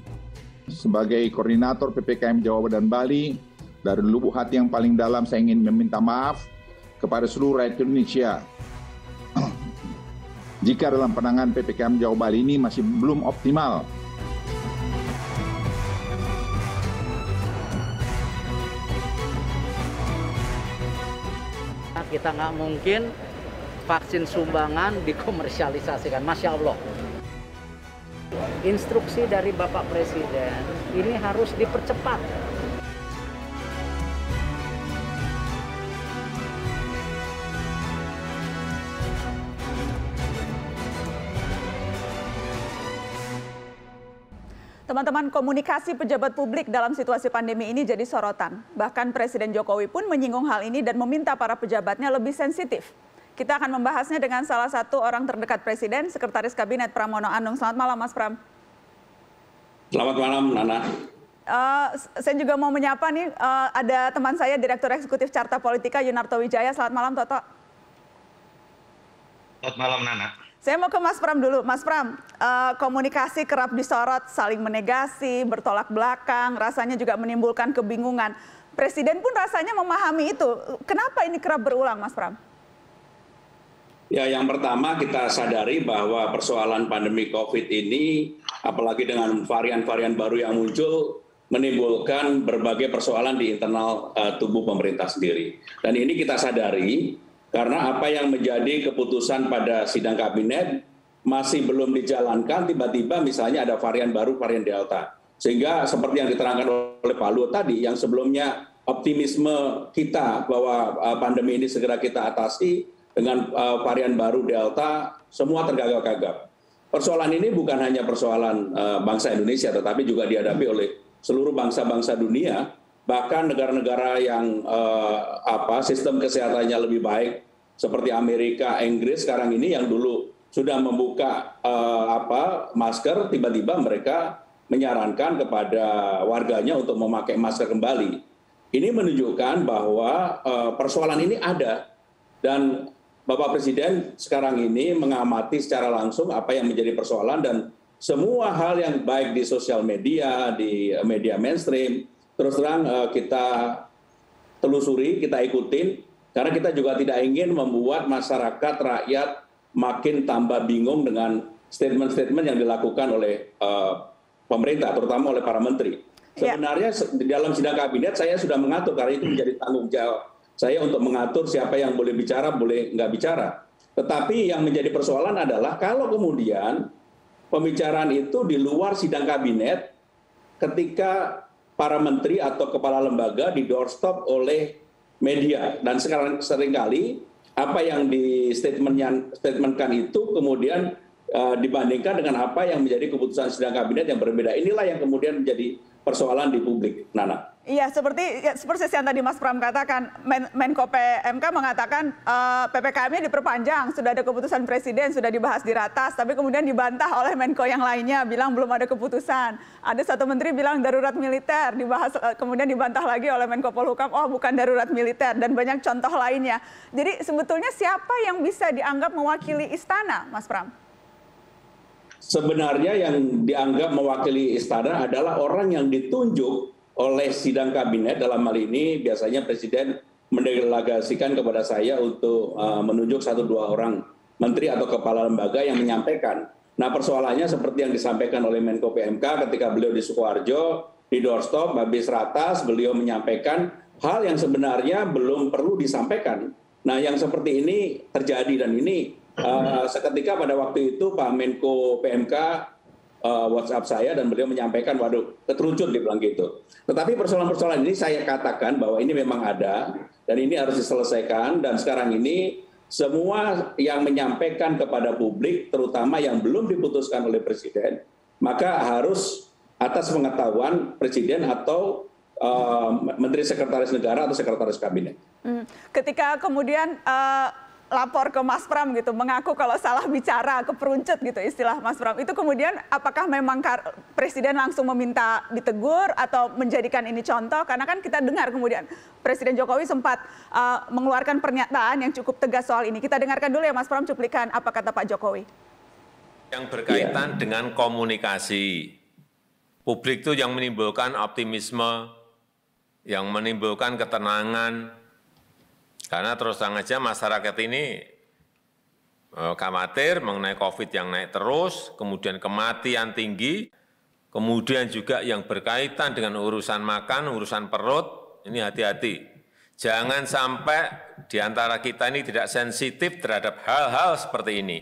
Sebagai koordinator PPKM Jawa dan Bali, dari lubuk hati yang paling dalam saya ingin meminta maaf kepada seluruh rakyat Indonesia. Jika dalam penanganan PPKM Jawa Bali ini masih belum optimal, kita nggak mungkin vaksin sumbangan dikomersialisasikan, Masya Allah. Instruksi dari Bapak Presiden ini harus dipercepat. Teman-teman, komunikasi pejabat publik dalam situasi pandemi ini jadi sorotan. Bahkan Presiden Jokowi pun menyinggung hal ini dan meminta para pejabatnya lebih sensitif. Kita akan membahasnya dengan salah satu orang terdekat Presiden, Sekretaris Kabinet Pramono Anung. Selamat malam, Mas Pram. Selamat malam, Nana. Saya juga mau menyapa nih, ada teman saya, Direktur Eksekutif Carta Politika, Yunarto Wijaya. Selamat malam, Toto. Selamat malam, Nana. Saya mau ke Mas Pram dulu. Mas Pram, komunikasi kerap disorot, saling menegasi, bertolak belakang, rasanya juga menimbulkan kebingungan. Presiden pun rasanya memahami itu. Kenapa ini kerap berulang, Mas Pram? Ya, yang pertama kita sadari bahwa persoalan pandemi COVID ini, apalagi dengan varian-varian baru yang muncul, menimbulkan berbagai persoalan di internal tubuh pemerintah sendiri. Dan ini kita sadari, karena apa yang menjadi keputusan pada sidang kabinet masih belum dijalankan, tiba-tiba misalnya ada varian baru, varian Delta. Sehingga seperti yang diterangkan oleh Pak Luhut tadi, yang sebelumnya optimisme kita bahwa pandemi ini segera kita atasi, dengan varian baru Delta, semua tergagap-gagap. Persoalan ini bukan hanya persoalan bangsa Indonesia, tetapi juga dihadapi oleh seluruh bangsa-bangsa dunia, bahkan negara-negara yang sistem kesehatannya lebih baik seperti Amerika, Inggris sekarang ini yang dulu sudah membuka masker, tiba-tiba mereka menyarankan kepada warganya untuk memakai masker kembali. Ini menunjukkan bahwa persoalan ini ada, dan Bapak Presiden sekarang ini mengamati secara langsung apa yang menjadi persoalan, dan semua hal yang baik di sosial media, di media mainstream, terus terang kita telusuri, kita ikutin, karena kita juga tidak ingin membuat masyarakat, rakyat makin tambah bingung dengan statement-statement yang dilakukan oleh pemerintah, terutama oleh para menteri. Sebenarnya di dalam sidang kabinet saya sudah mengatur, karena itu menjadi tanggung jawab saya untuk mengatur siapa yang boleh bicara, boleh nggak bicara. Tetapi yang menjadi persoalan adalah kalau kemudian pembicaraan itu di luar sidang kabinet ketika para menteri atau kepala lembaga di doorstop oleh media. Dan sekarang seringkali apa yang di statementkan itu kemudian dibandingkan dengan apa yang menjadi keputusan sidang kabinet yang berbeda. Inilah yang kemudian menjadi persoalan di publik, Nana. Iya, seperti yang tadi Mas Pram katakan, Menko PMK mengatakan PPKM-nya diperpanjang, sudah ada keputusan Presiden, sudah dibahas di ratas, tapi kemudian dibantah oleh Menko yang lainnya, bilang belum ada keputusan. Ada satu menteri bilang darurat militer, dibahas kemudian dibantah lagi oleh Menko Polhukam, oh bukan darurat militer, dan banyak contoh lainnya. Jadi sebetulnya siapa yang bisa dianggap mewakili istana, Mas Pram? Sebenarnya yang dianggap mewakili istana adalah orang yang ditunjuk oleh sidang kabinet. Dalam hal ini biasanya Presiden mendelegasikan kepada saya untuk menunjuk 1-2 orang menteri atau kepala lembaga yang menyampaikan. Nah, persoalannya seperti yang disampaikan oleh Menko PMK ketika beliau di Sukoharjo, di doorstop, habis ratas, beliau menyampaikan hal yang sebenarnya belum perlu disampaikan. Nah, yang seperti ini terjadi, dan ini seketika pada waktu itu Pak Menko PMK WhatsApp saya dan beliau menyampaikan, waduh, keterucut dia bilang gitu. Tetapi persoalan-persoalan ini saya katakan bahwa ini memang ada dan ini harus diselesaikan, dan sekarang ini semua yang menyampaikan kepada publik, terutama yang belum diputuskan oleh Presiden, maka harus atas pengetahuan Presiden atau Menteri Sekretaris Negara atau Sekretaris Kabinet. Ketika kemudian lapor ke Mas Pram gitu, mengaku kalau salah bicara, keperuncet gitu istilah Mas Pram. Itu kemudian apakah memang Presiden langsung meminta ditegur atau menjadikan ini contoh? Karena kan kita dengar kemudian Presiden Jokowi sempat mengeluarkan pernyataan yang cukup tegas soal ini. Kita dengarkan dulu ya Mas Pram cuplikan apa kata Pak Jokowi. Yang berkaitan dengan komunikasi, publik itu yang menimbulkan optimisme, yang menimbulkan ketenangan. Karena terus terang aja masyarakat ini khawatir mengenai COVID yang naik terus, kemudian kematian tinggi, kemudian juga yang berkaitan dengan urusan makan, urusan perut, ini hati-hati. Jangan sampai di antara kita ini tidak sensitif terhadap hal-hal seperti ini.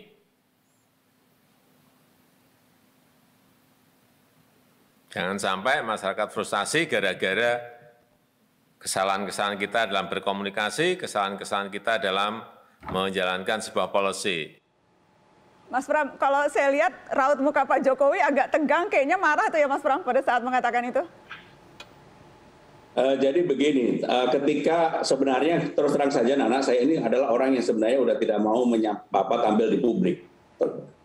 Jangan sampai masyarakat frustasi gara-gara kesalahan-kesalahan kita dalam berkomunikasi, kesalahan-kesalahan kita dalam menjalankan sebuah policy. Mas Pram, kalau saya lihat raut muka Pak Jokowi agak tegang, kayaknya marah tuh ya Mas Pram pada saat mengatakan itu? Jadi begini, ketika sebenarnya terus terang saja Nana, saya ini adalah orang yang sebenarnya udah tidak mau tampil di publik.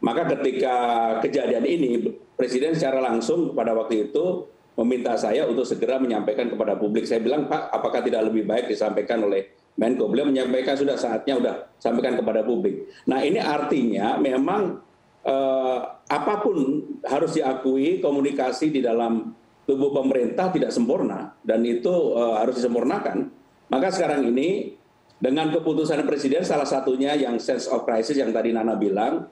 Maka ketika kejadian ini, Presiden secara langsung pada waktu itu meminta saya untuk segera menyampaikan kepada publik. Saya bilang, Pak, apakah tidak lebih baik disampaikan oleh Menko? Beliau menyampaikan sudah saatnya, udah sampaikan kepada publik. Nah, ini artinya memang apapun harus diakui komunikasi di dalam tubuh pemerintah tidak sempurna, dan itu harus disempurnakan. Maka sekarang ini dengan keputusan Presiden, salah satunya yang sense of crisis yang tadi Nana bilang,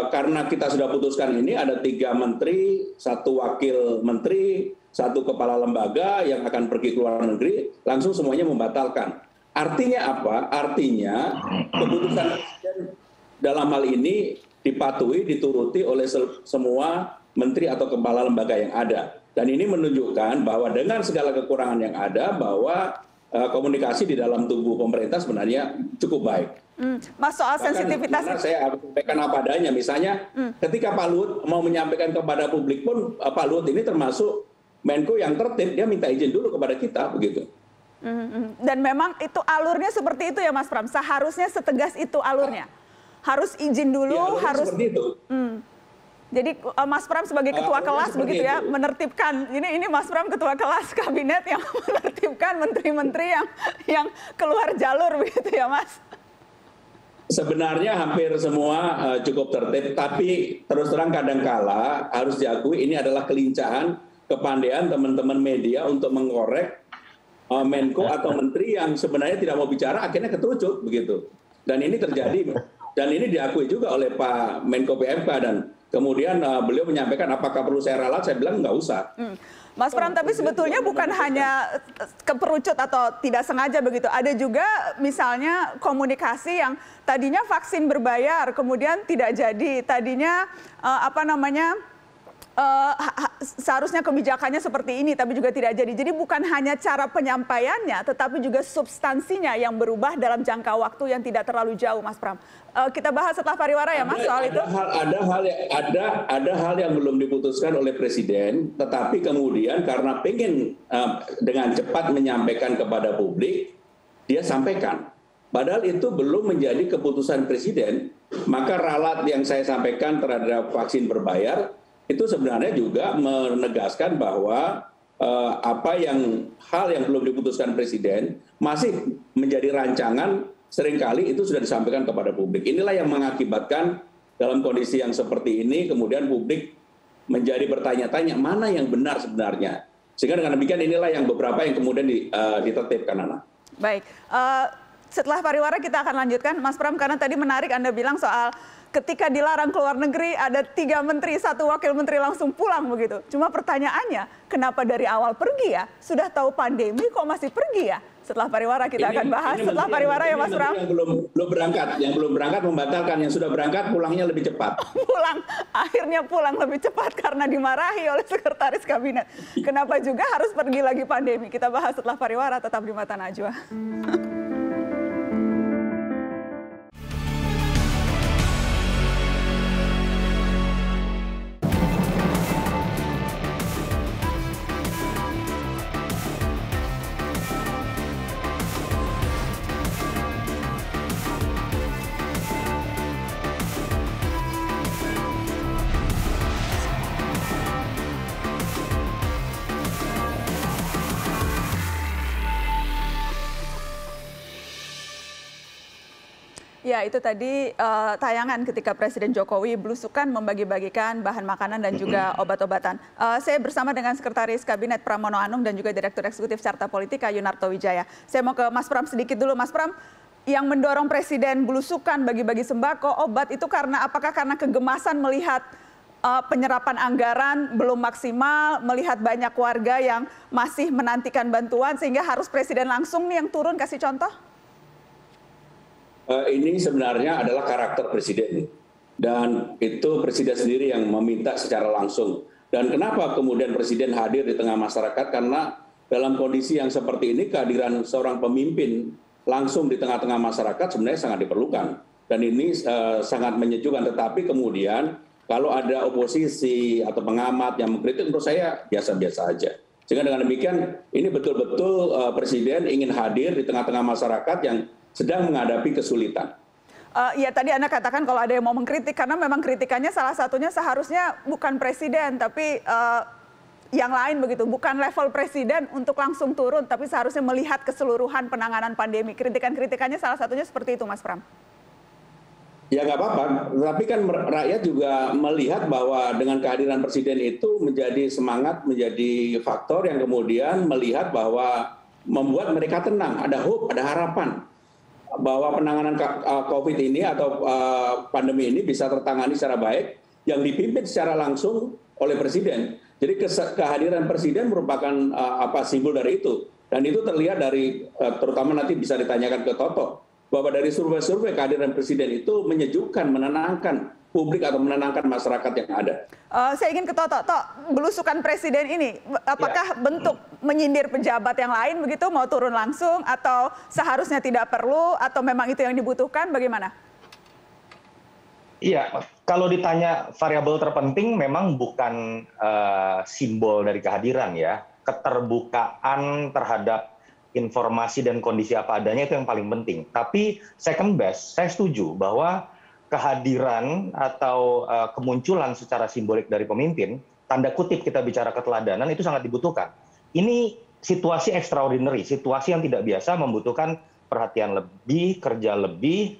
karena kita sudah putuskan ini ada 3 menteri, 1 wakil menteri, 1 kepala lembaga yang akan pergi ke luar negeri, langsung semuanya membatalkan. Artinya apa? Artinya keputusan Presiden dalam hal ini dipatuhi, dituruti oleh semua menteri atau kepala lembaga yang ada. Dan ini menunjukkan bahwa dengan segala kekurangan yang ada, bahwa komunikasi di dalam tubuh pemerintah sebenarnya cukup baik. Mas, soal sensitivitas. Saya harus sampaikan apa adanya. Misalnya ketika Pak Luhut mau menyampaikan kepada publik pun, Pak Luhut ini termasuk Menko yang tertib, dia minta izin dulu kepada kita, begitu. Dan memang itu alurnya seperti itu ya Mas Pram, seharusnya setegas itu alurnya. harus izin dulu, Ya, harus. seperti itu. Jadi Mas Pram sebagai ketua kelas begitu ya, menertibkan. Ini Mas Pram ketua kelas kabinet yang menertibkan menteri-menteri yang keluar jalur begitu ya, Mas. Sebenarnya hampir semua cukup tertib, tapi terus terang kadangkala harus diakui ini adalah kelincahan, kepandaian teman-teman media untuk mengkorek Menko atau menteri yang sebenarnya tidak mau bicara, akhirnya keterucut begitu. Dan ini terjadi, dan ini diakui juga oleh Pak Menko PMK, dan kemudian beliau menyampaikan apakah perlu saya ralat, saya bilang nggak usah. Mas Pram, tapi sebetulnya bukan hanya keperucut atau tidak sengaja begitu. Ada juga misalnya komunikasi yang tadinya vaksin berbayar, kemudian tidak jadi. Tadinya seharusnya kebijakannya seperti ini, tapi juga tidak jadi. Jadi bukan hanya cara penyampaiannya, tetapi juga substansinya yang berubah dalam jangka waktu yang tidak terlalu jauh, Mas Pram. Kita bahas setelah pariwara ya, Mas, soal itu. Ada hal yang belum diputuskan oleh Presiden, tetapi kemudian karena pengen dengan cepat menyampaikan kepada publik, dia sampaikan. Padahal itu belum menjadi keputusan Presiden, maka ralat yang saya sampaikan terhadap vaksin berbayar, itu sebenarnya juga menegaskan bahwa hal yang belum diputuskan Presiden masih menjadi rancangan, seringkali itu sudah disampaikan kepada publik. Inilah yang mengakibatkan dalam kondisi yang seperti ini, kemudian publik menjadi bertanya-tanya mana yang benar sebenarnya. Sehingga dengan demikian inilah yang beberapa yang kemudian ditertibkan, Nana. Baik, setelah pariwara kita akan lanjutkan, Mas Pram, karena tadi menarik Anda bilang soal ketika dilarang keluar negeri, ada 3 menteri, 1 wakil menteri langsung pulang begitu. Cuma pertanyaannya, kenapa dari awal pergi ya? Sudah tahu pandemi kok masih pergi ya? Setelah pariwara kita akan bahas. Setelah pariwara ya, Mas Pram. Yang belum berangkat membatalkan, yang sudah berangkat pulangnya lebih cepat. Akhirnya pulang lebih cepat karena dimarahi oleh sekretaris kabinet. Kenapa juga harus pergi lagi pandemi? Kita bahas setelah pariwara, tetap di Mata Najwa. Ya, itu tadi tayangan ketika Presiden Jokowi belusukan membagi-bagikan bahan makanan dan juga obat-obatan. Saya bersama dengan Sekretaris Kabinet Pramono Anung dan juga Direktur Eksekutif Carta Politika Yunarto Wijaya. Saya mau ke Mas Pram sedikit dulu. Mas Pram, yang mendorong Presiden belusukan bagi-bagi sembako, obat itu apakah karena kegemasan melihat penyerapan anggaran belum maksimal, melihat banyak warga yang masih menantikan bantuan sehingga harus Presiden langsung nih yang turun, kasih contoh? Ini sebenarnya adalah karakter Presiden, dan itu Presiden sendiri yang meminta secara langsung. Dan kenapa kemudian Presiden hadir di tengah masyarakat? Karena dalam kondisi yang seperti ini kehadiran seorang pemimpin langsung di tengah-tengah masyarakat sebenarnya sangat diperlukan. Dan ini sangat menyejukkan. Tetapi kemudian kalau ada oposisi atau pengamat yang mengkritik, menurut saya biasa-biasa aja. Sehingga dengan demikian ini betul-betul Presiden ingin hadir di tengah-tengah masyarakat yang sedang menghadapi kesulitan. Ya, tadi Anda katakan kalau ada yang mau mengkritik, karena memang kritikannya salah satunya seharusnya bukan Presiden, tapi yang lain begitu. Bukan level Presiden untuk langsung turun, tapi seharusnya melihat keseluruhan penanganan pandemi. Kritikan-kritikannya salah satunya seperti itu, Mas Pram. Ya nggak apa-apa, tapi kan rakyat juga melihat bahwa dengan kehadiran Presiden itu menjadi semangat, menjadi faktor yang kemudian melihat bahwa membuat mereka tenang, ada hope, ada harapan bahwa penanganan COVID ini atau pandemi ini bisa tertangani secara baik yang dipimpin secara langsung oleh Presiden. Jadi kehadiran Presiden merupakan simbol dari itu, dan itu terlihat dari terutama nanti bisa ditanyakan ke Toto bahwa dari survei-survei kehadiran Presiden itu menyejukkan, menenangkan publik atau menenangkan masyarakat yang ada. Saya ingin ke Toto. Belusukan Presiden ini, apakah bentuk menyindir pejabat yang lain begitu, mau turun langsung, atau seharusnya tidak perlu, atau memang itu yang dibutuhkan, bagaimana? Iya, kalau ditanya variabel terpenting memang bukan simbol dari kehadiran ya. Keterbukaan terhadap informasi dan kondisi apa adanya itu yang paling penting. Tapi second best, saya setuju bahwa kehadiran atau kemunculan secara simbolik dari pemimpin, tanda kutip kita bicara keteladanan itu sangat dibutuhkan. Ini situasi extraordinary, situasi yang tidak biasa, membutuhkan perhatian lebih, kerja lebih,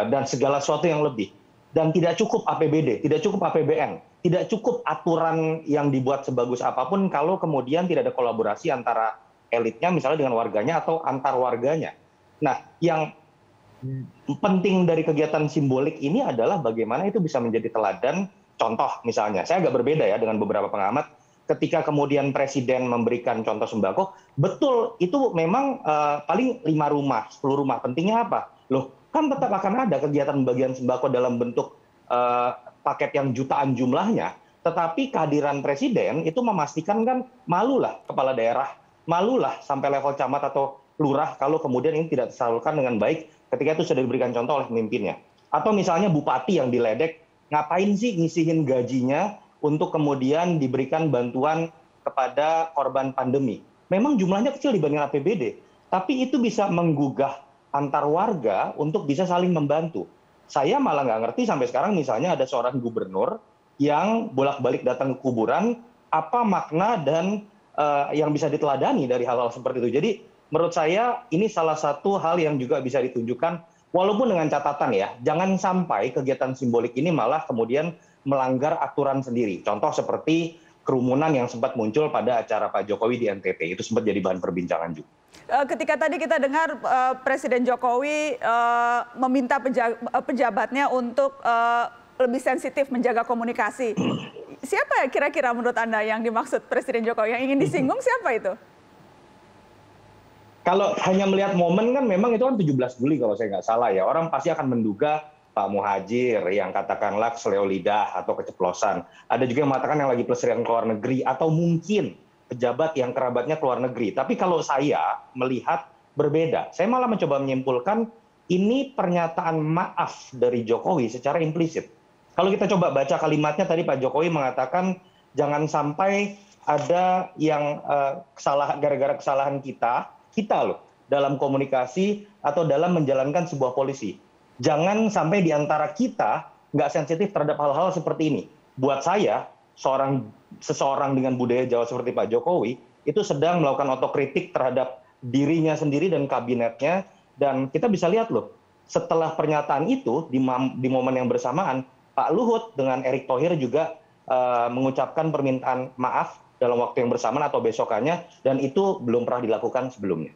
dan segala sesuatu yang lebih. Dan tidak cukup APBD, tidak cukup APBN, tidak cukup aturan yang dibuat sebagus apapun kalau kemudian tidak ada kolaborasi antara elitnya misalnya dengan warganya atau antar warganya. Nah, yang penting dari kegiatan simbolik ini adalah bagaimana itu bisa menjadi teladan. Contoh misalnya, saya agak berbeda ya dengan beberapa pengamat, ketika kemudian Presiden memberikan contoh sembako, betul itu memang paling 5 rumah, 10 rumah. Pentingnya apa? Loh, kan tetap akan ada kegiatan pembagian sembako dalam bentuk paket yang jutaan jumlahnya, tetapi kehadiran Presiden itu memastikan kan malulah kepala daerah, malulah sampai level camat atau lurah kalau kemudian ini tidak tersalurkan dengan baik ketika itu sudah diberikan contoh oleh pemimpinnya. Atau misalnya bupati yang diledek, ngapain sih ngisihin gajinya untuk kemudian diberikan bantuan kepada korban pandemi. Memang jumlahnya kecil dibanding APBD, tapi itu bisa menggugah antar warga untuk bisa saling membantu. Saya malah nggak ngerti sampai sekarang misalnya ada seorang gubernur yang bolak-balik datang ke kuburan, apa makna dan yang bisa diteladani dari hal-hal seperti itu. Jadi menurut saya ini salah satu hal yang juga bisa ditunjukkan, walaupun dengan catatan ya, jangan sampai kegiatan simbolik ini malah kemudian melanggar aturan sendiri. Contoh seperti kerumunan yang sempat muncul pada acara Pak Jokowi di NTT, itu sempat jadi bahan perbincangan juga. Ketika tadi kita dengar Presiden Jokowi meminta pejabatnya untuk lebih sensitif menjaga komunikasi. Siapa kira-kira menurut Anda yang dimaksud Presiden Jokowi? Yang ingin disinggung siapa itu? Kalau hanya melihat momen kan memang itu kan 17 Juli kalau saya nggak salah ya. Orang pasti akan menduga Pak Muhadjir yang katakanlah seleo lidah atau keceplosan. Ada juga yang mengatakan yang lagi pelesirian ke luar negeri atau mungkin pejabat yang kerabatnya ke luar negeri. Tapi kalau saya melihat berbeda. Saya malah mencoba menyimpulkan ini pernyataan maaf dari Jokowi secara implisit. Kalau kita coba baca kalimatnya tadi Pak Jokowi mengatakan jangan sampai ada yang gara-gara kesalahan kita loh, dalam komunikasi atau dalam menjalankan sebuah polisi. Jangan sampai di antara kita nggak sensitif terhadap hal-hal seperti ini. Buat saya, seseorang dengan budaya Jawa seperti Pak Jokowi, itu sedang melakukan otokritik terhadap dirinya sendiri dan kabinetnya. Dan kita bisa lihat loh, setelah pernyataan itu, di momen yang bersamaan, Pak Luhut dengan Erick Thohir juga mengucapkan permintaan maaf dalam waktu yang bersamaan atau besokannya, dan itu belum pernah dilakukan sebelumnya.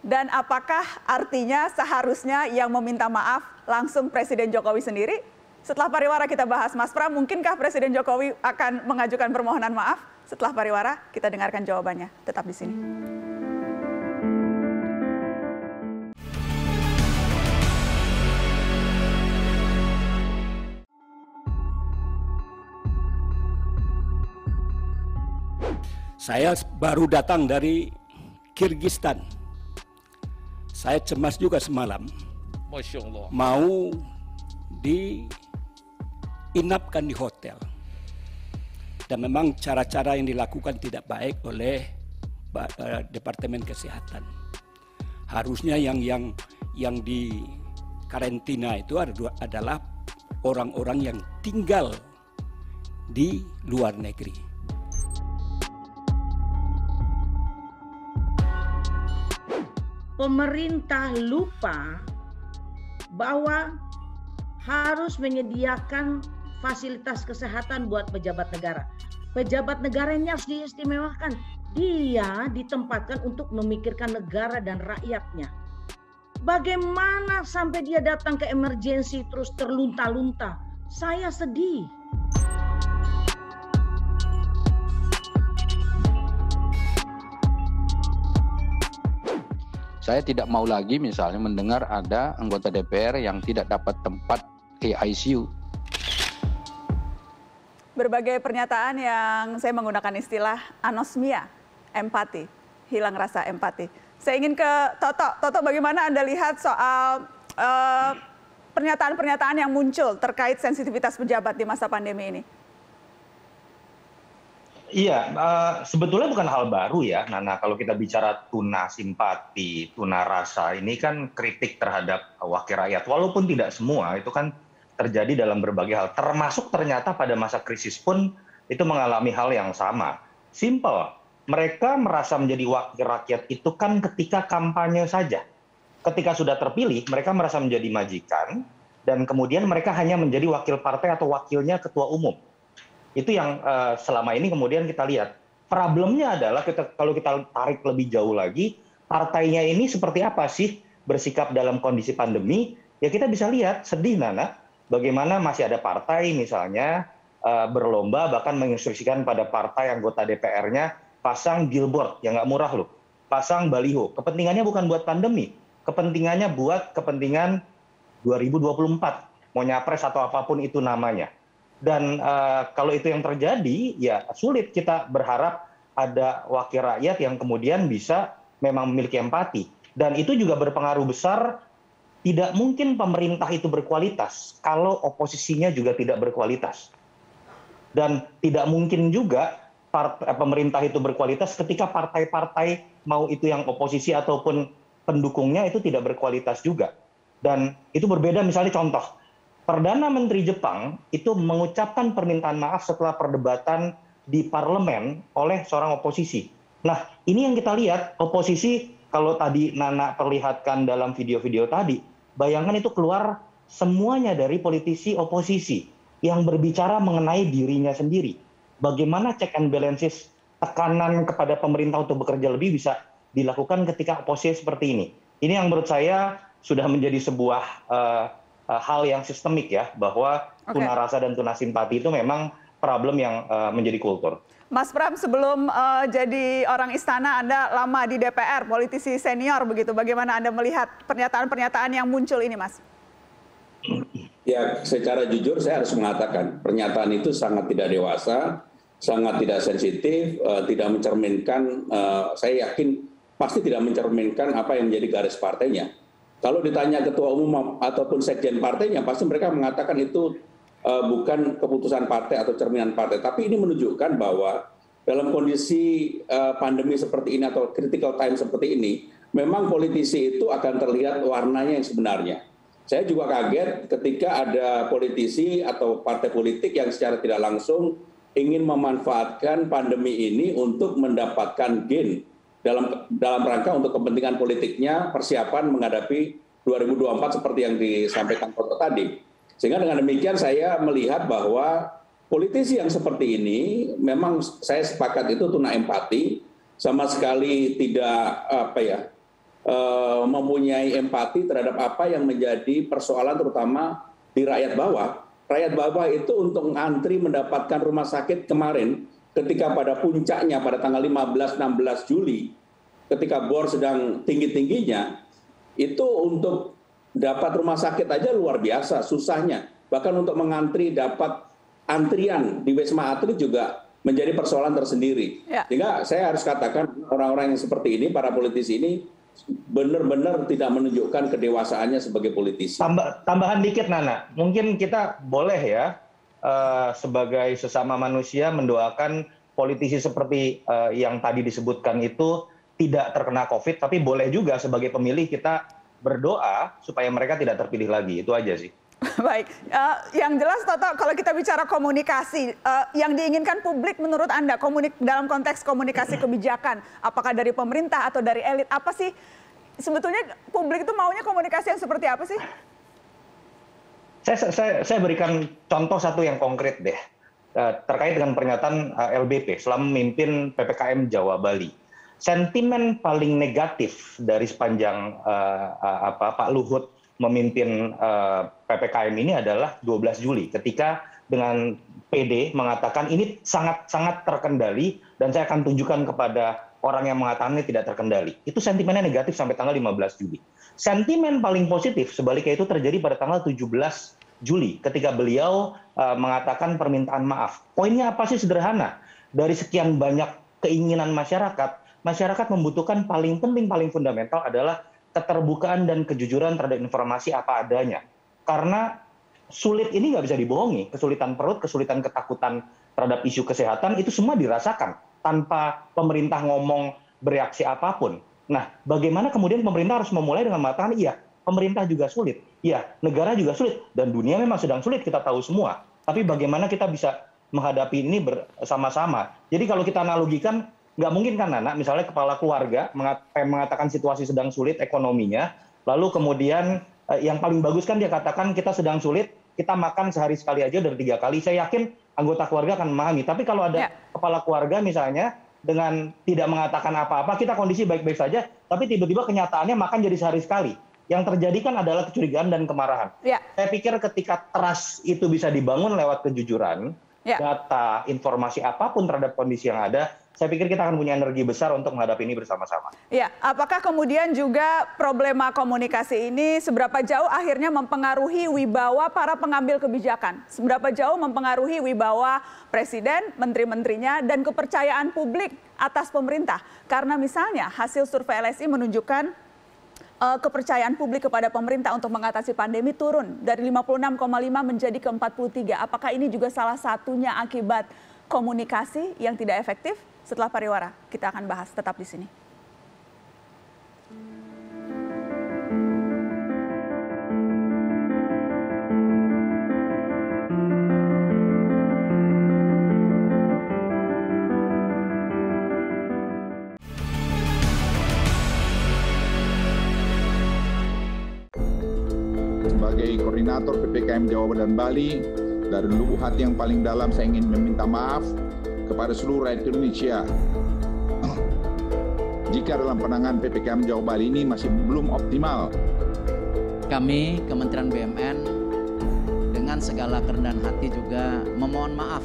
Dan apakah artinya seharusnya yang meminta maaf langsung Presiden Jokowi sendiri? Setelah pariwara kita bahas, Mas Pram, mungkinkah Presiden Jokowi akan mengajukan permohonan maaf? Setelah pariwara, kita dengarkan jawabannya. Tetap di sini. Saya baru datang dari Kirgistan. Saya cemas juga semalam. Masya Allah. Mau diinapkan di hotel. Dan memang cara-cara yang dilakukan tidak baik oleh Departemen Kesehatan. Harusnya yang di karantina itu adalah orang-orang yang tinggal di luar negeri. Pemerintah lupa bahwa harus menyediakan fasilitas kesehatan buat pejabat negara. Pejabat negara ini harus diistimewakan. Dia ditempatkan untuk memikirkan negara dan rakyatnya. Bagaimana sampai dia datang ke emergensi terus terlunta-lunta? Saya sedih. Saya tidak mau lagi misalnya mendengar ada anggota DPR yang tidak dapat tempat di ICU. Berbagai pernyataan yang saya menggunakan istilah anosmia, empati, hilang rasa empati. Saya ingin ke Toto. Toto, bagaimana Anda lihat soal pernyataan-pernyataan yang muncul terkait sensitivitas pejabat di masa pandemi ini? Iya, sebetulnya bukan hal baru ya, Nana. Kalau kita bicara tuna simpati, tuna rasa, ini kan kritik terhadap wakil rakyat. Walaupun tidak semua, itu kan terjadi dalam berbagai hal, termasuk ternyata pada masa krisis pun itu mengalami hal yang sama. Simple, mereka merasa menjadi wakil rakyat itu kan ketika kampanye saja. Ketika sudah terpilih, mereka merasa menjadi majikan, dan kemudian mereka hanya menjadi wakil partai atau wakilnya ketua umum. Itu yang selama ini kemudian kita lihat. Problemnya adalah kalau kita tarik lebih jauh lagi, partainya ini seperti apa sih bersikap dalam kondisi pandemi? Ya kita bisa lihat, sedih Nana, bagaimana masih ada partai misalnya berlomba bahkan menginstruksikan pada partai anggota DPR-nya pasang billboard yang nggak murah loh, pasang baliho. Kepentingannya bukan buat pandemi, kepentingannya buat kepentingan 2024, mau nyapres atau apapun itu namanya. Dan kalau itu yang terjadi, ya sulit kita berharap ada wakil rakyat yang kemudian bisa memang memiliki empati. Dan itu juga berpengaruh besar, tidak mungkin pemerintah itu berkualitas kalau oposisinya juga tidak berkualitas. Dan tidak mungkin juga pemerintah itu berkualitas ketika partai-partai mau itu yang oposisi ataupun pendukungnya itu tidak berkualitas juga. Dan itu berbeda, misalnya contoh, Perdana Menteri Jepang itu mengucapkan permintaan maaf setelah perdebatan di parlemen oleh seorang oposisi. Nah, ini yang kita lihat, oposisi kalau tadi Nana perlihatkan dalam video-video tadi, bayangkan itu keluar semuanya dari politisi oposisi yang berbicara mengenai dirinya sendiri. Bagaimana check and balances, tekanan kepada pemerintah untuk bekerja lebih bisa dilakukan ketika oposisi seperti ini. Ini yang menurut saya sudah menjadi sebuah hal yang sistemik ya, bahwa tuna rasa dan tuna simpati itu memang problem yang menjadi kultur. Mas Pram, sebelum jadi orang istana, Anda lama di DPR, politisi senior begitu. Bagaimana Anda melihat pernyataan-pernyataan yang muncul ini, Mas? Ya, secara jujur saya harus mengatakan pernyataan itu sangat tidak dewasa, sangat tidak sensitif, tidak mencerminkan, saya yakin pasti tidak mencerminkan apa yang menjadi garis partainya. Kalau ditanya ketua umum ataupun sekjen partainya, pasti mereka mengatakan itu bukan keputusan partai atau cerminan partai. Tapi ini menunjukkan bahwa dalam kondisi pandemi seperti ini atau critical time seperti ini, memang politisi itu akan terlihat warnanya yang sebenarnya. Saya juga kaget ketika ada politisi atau partai politik yang secara tidak langsung ingin memanfaatkan pandemi ini untuk mendapatkan gain dalam rangka untuk kepentingan politiknya, persiapan menghadapi 2024 seperti yang disampaikan Toto tadi. Sehingga dengan demikian saya melihat bahwa politisi yang seperti ini memang saya sepakat itu tuna empati, sama sekali tidak mempunyai empati terhadap apa yang menjadi persoalan terutama di rakyat bawah. Rakyat bawah itu untuk ngantri mendapatkan rumah sakit kemarin ketika pada puncaknya pada tanggal 15-16 Juli, ketika bor sedang tinggi-tingginya, itu untuk dapat rumah sakit aja luar biasa susahnya. Bahkan untuk mengantri dapat antrian di Wisma Atlet juga menjadi persoalan tersendiri. Ya. Sehingga saya harus katakan orang-orang yang seperti ini, para politisi ini, benar-benar tidak menunjukkan kedewasaannya sebagai politisi. Tambahan dikit Nana, mungkin kita boleh ya sebagai sesama manusia mendoakan politisi seperti yang tadi disebutkan itu tidak terkena COVID, tapi boleh juga sebagai pemilih kita berdoa supaya mereka tidak terpilih lagi. Itu aja sih. Baik, yang jelas Toto, kalau kita bicara komunikasi, yang diinginkan publik menurut Anda dalam konteks komunikasi kebijakan, apakah dari pemerintah atau dari elit, apa sih sebetulnya publik itu maunya komunikasi yang seperti apa sih? Saya berikan contoh satu yang konkret deh, terkait dengan pernyataan LBP selama memimpin PPKM Jawa Bali. Sentimen paling negatif dari sepanjang Pak Luhut memimpin PPKM ini adalah 12 Juli ketika dengan PD mengatakan ini sangat terkendali dan saya akan tunjukkan kepada orang yang mengatakan ini tidak terkendali. Itu sentimennya negatif sampai tanggal 15 Juli. Sentimen paling positif sebaliknya itu terjadi pada tanggal 17 Juli ketika beliau mengatakan permintaan maaf. Poinnya apa sih? Sederhana. Dari sekian banyak keinginan masyarakat membutuhkan paling penting, paling fundamental adalah keterbukaan dan kejujuran terhadap informasi apa adanya. Karena sulit ini nggak bisa dibohongi. Kesulitan perut, kesulitan ketakutan terhadap isu kesehatan itu semua dirasakan tanpa pemerintah ngomong bereaksi apapun. Nah, bagaimana kemudian pemerintah harus memulai dengan mengatakan iya, pemerintah juga sulit. Ya, negara juga sulit dan dunia memang sedang sulit, kita tahu semua. Tapi bagaimana kita bisa menghadapi ini bersama-sama. Jadi kalau kita analogikan, nggak mungkin kan Nana, misalnya kepala keluarga mengatakan situasi sedang sulit ekonominya, lalu kemudian yang paling bagus kan dia katakan kita sedang sulit, kita makan sehari sekali aja dari 3 kali. Saya yakin anggota keluarga akan memahami. Tapi kalau ada kepala keluarga misalnya dengan tidak mengatakan apa-apa, kita kondisi baik-baik saja, tapi tiba-tiba kenyataannya makan jadi sehari sekali. Yang terjadi kan adalah kecurigaan dan kemarahan. Saya pikir ketika trust itu bisa dibangun lewat kejujuran, data, informasi apapun terhadap kondisi yang ada, saya pikir kita akan punya energi besar untuk menghadapi ini bersama-sama. Ya, apakah kemudian juga problema komunikasi ini seberapa jauh akhirnya mempengaruhi wibawa para pengambil kebijakan? Seberapa jauh mempengaruhi wibawa presiden, menteri-menterinya, dan kepercayaan publik atas pemerintah? Karena misalnya hasil survei LSI menunjukkan kepercayaan publik kepada pemerintah untuk mengatasi pandemi turun dari 56,5 menjadi ke 43. Apakah ini juga salah satunya akibat komunikasi yang tidak efektif? Setelah pariwara, kita akan bahas, tetap di sini. Sebagai koordinator PPKM Jawa dan Bali, dari lubuk hati yang paling dalam saya ingin meminta maaf kepada seluruh rakyat Indonesia jika dalam penanganan PPKM Jawa Bali ini masih belum optimal. Kami Kementerian BUMN dengan segala kerendahan hati juga memohon maaf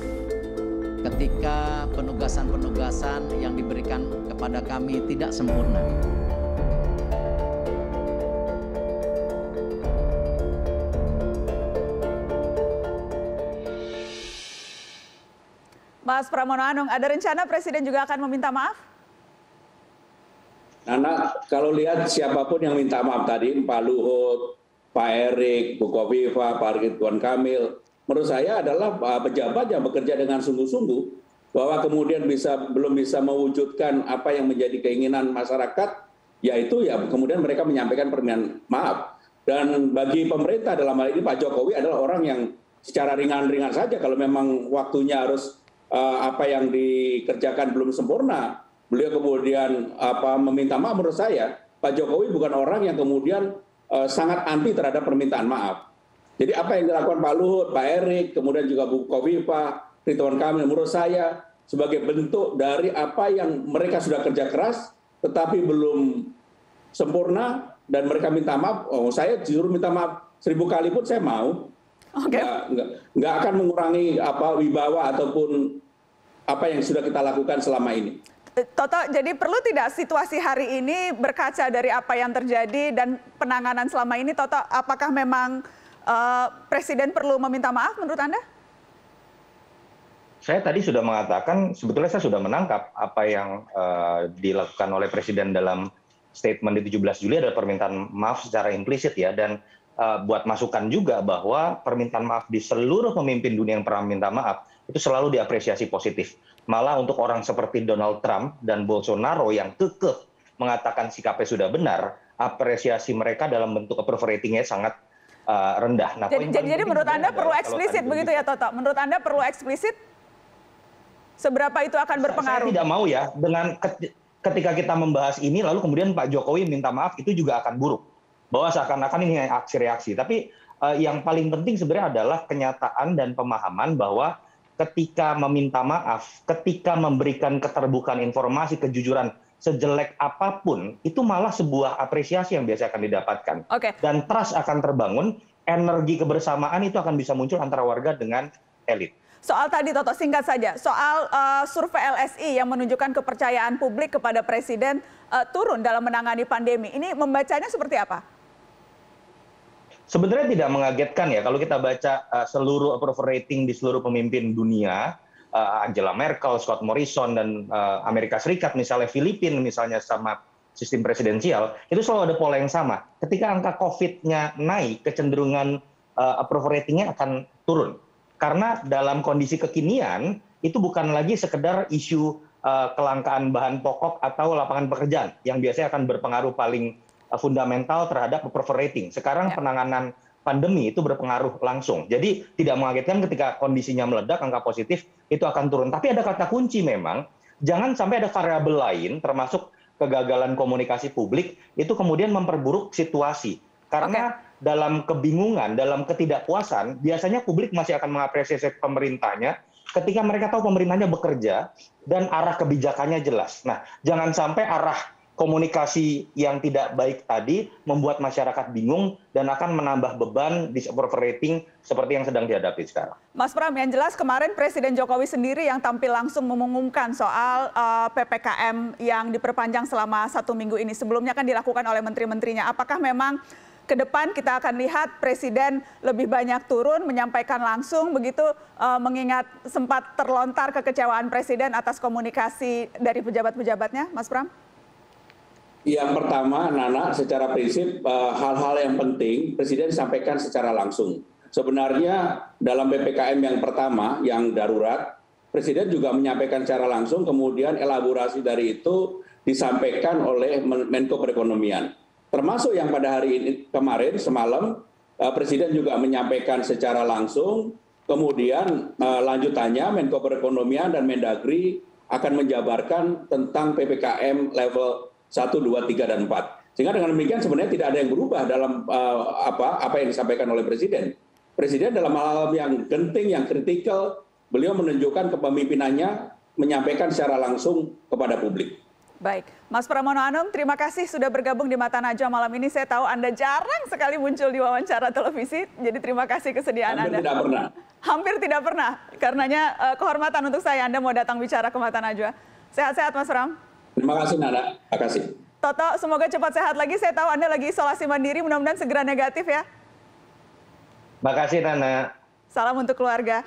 ketika penugasan-penugasan yang diberikan kepada kami tidak sempurna. Mas Pramono Anung, ada rencana Presiden juga akan meminta maaf? Nana, kalau lihat siapapun yang minta maaf tadi, Pak Luhut, Pak Erik, Bu Kofifa, Pak Ridwan Kamil, menurut saya adalah pejabat yang bekerja dengan sungguh-sungguh, bahwa kemudian belum bisa mewujudkan apa yang menjadi keinginan masyarakat, yaitu ya kemudian mereka menyampaikan permintaan maaf. Dan bagi pemerintah dalam hal ini Pak Jokowi adalah orang yang secara ringan-ringan saja kalau memang waktunya harus apa yang dikerjakan belum sempurna, beliau kemudian meminta maaf. Menurut saya Pak Jokowi bukan orang yang kemudian sangat anti terhadap permintaan maaf. Jadi apa yang dilakukan Pak Luhut, Pak Erik, kemudian juga Bu Kofifa, Ridwan Kamil, menurut saya sebagai bentuk dari apa yang mereka sudah kerja keras tetapi belum sempurna dan mereka minta maaf. Saya disuruh minta maaf 1000 kali pun saya mau. Nggak akan mengurangi wibawa ataupun apa yang sudah kita lakukan selama ini. Toto, jadi perlu tidak situasi hari ini berkaca dari apa yang terjadi dan penanganan selama ini, Toto, apakah memang Presiden perlu meminta maaf menurut Anda? Saya tadi sudah mengatakan, sebetulnya saya sudah menangkap apa yang dilakukan oleh Presiden dalam statement di 17 Juli adalah permintaan maaf secara implisit ya, dan buat masukan juga bahwa permintaan maaf di seluruh pemimpin dunia yang pernah minta maaf itu selalu diapresiasi positif. Malah untuk orang seperti Donald Trump dan Bolsonaro yang kekeh mengatakan sikapnya sudah benar, apresiasi mereka dalam bentuk approval ratingnya sangat rendah. Nah, jadi menurut Anda perlu eksplisit begitu ya, Toto? Menurut Anda perlu eksplisit? Seberapa itu akan berpengaruh? Saya tidak mau ya, dengan ketika kita membahas ini lalu kemudian Pak Jokowi minta maaf, itu juga akan buruk. Bahwa seakan-akan ini aksi-reaksi. Tapi yang paling penting sebenarnya adalah kenyataan dan pemahaman bahwa ketika meminta maaf, ketika memberikan keterbukaan informasi, kejujuran sejelek apapun, itu malah sebuah apresiasi yang biasa akan didapatkan. Dan trust akan terbangun, energi kebersamaan itu akan bisa muncul antara warga dengan elit. Soal tadi, Toto, singkat saja. Soal survei LSI yang menunjukkan kepercayaan publik kepada Presiden turun dalam menangani pandemi. Ini membacanya seperti apa? Sebenarnya tidak mengagetkan ya kalau kita baca seluruh approval rating di seluruh pemimpin dunia, Angela Merkel, Scott Morrison, dan Amerika Serikat, misalnya Filipina, misalnya sama sistem presidensial, itu selalu ada pola yang sama. Ketika angka COVID-nya naik, kecenderungan approval ratingnya akan turun. Karena dalam kondisi kekinian, itu bukan lagi sekedar isu kelangkaan bahan pokok atau lapangan pekerjaan, yang biasanya akan berpengaruh paling fundamental terhadap approval rating. Sekarang penanganan pandemi itu berpengaruh langsung. Jadi tidak mengagetkan ketika kondisinya meledak, angka positif itu akan turun. Tapi ada kata kunci memang, jangan sampai ada variabel lain termasuk kegagalan komunikasi publik itu kemudian memperburuk situasi. Karena dalam kebingungan, dalam ketidakpuasan, biasanya publik masih akan mengapresiasi pemerintahnya ketika mereka tahu pemerintahnya bekerja dan arah kebijakannya jelas. Nah, jangan sampai arah komunikasi yang tidak baik tadi membuat masyarakat bingung dan akan menambah beban disapproval rating seperti yang sedang dihadapi sekarang. Mas Pram, yang jelas kemarin Presiden Jokowi sendiri yang tampil langsung mengumumkan soal PPKM yang diperpanjang selama 1 minggu ini. Sebelumnya kan dilakukan oleh menteri-menterinya. Apakah memang ke depan kita akan lihat Presiden lebih banyak turun, menyampaikan langsung begitu, mengingat sempat terlontar kekecewaan Presiden atas komunikasi dari pejabat-pejabatnya, Mas Pram? Yang pertama, Nana, secara prinsip hal-hal yang penting Presiden sampaikan secara langsung. Sebenarnya dalam PPKM yang pertama, yang darurat, Presiden juga menyampaikan secara langsung, kemudian elaborasi dari itu disampaikan oleh Menko Perekonomian. Termasuk yang pada hari ini kemarin semalam Presiden juga menyampaikan secara langsung, kemudian lanjutannya Menko Perekonomian dan Mendagri akan menjabarkan tentang PPKM level 1, 2, 3, dan 4. Sehingga dengan demikian sebenarnya tidak ada yang berubah dalam apa yang disampaikan oleh Presiden. Presiden dalam hal yang genting, yang kritikal, beliau menunjukkan kepemimpinannya, menyampaikan secara langsung kepada publik. Baik, Mas Pramono Anung, terima kasih sudah bergabung di Mata Najwa malam ini. Saya tahu Anda jarang sekali muncul di wawancara televisi, jadi terima kasih kesediaan Anda. Hampir tidak pernah. Hampir tidak pernah, karenanya kehormatan untuk saya Anda mau datang bicara ke Mata Najwa. Sehat-sehat Mas Pram. Terima kasih Nana, terima kasih. Toto, semoga cepat sehat lagi. Saya tahu Anda lagi isolasi mandiri, mudah-mudahan segera negatif ya. Terima kasih Nana. Salam untuk keluarga.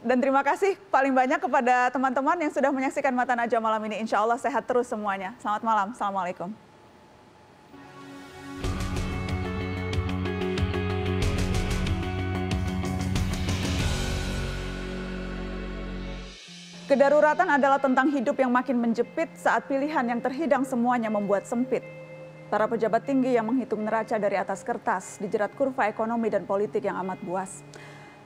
Dan terima kasih paling banyak kepada teman-teman yang sudah menyaksikan Mata Najwa malam ini. Insya Allah sehat terus semuanya. Selamat malam. Assalamualaikum. Kedaruratan adalah tentang hidup yang makin menjepit saat pilihan yang terhidang semuanya membuat sempit. Para pejabat tinggi yang menghitung neraca dari atas kertas dijerat kurva ekonomi dan politik yang amat buas.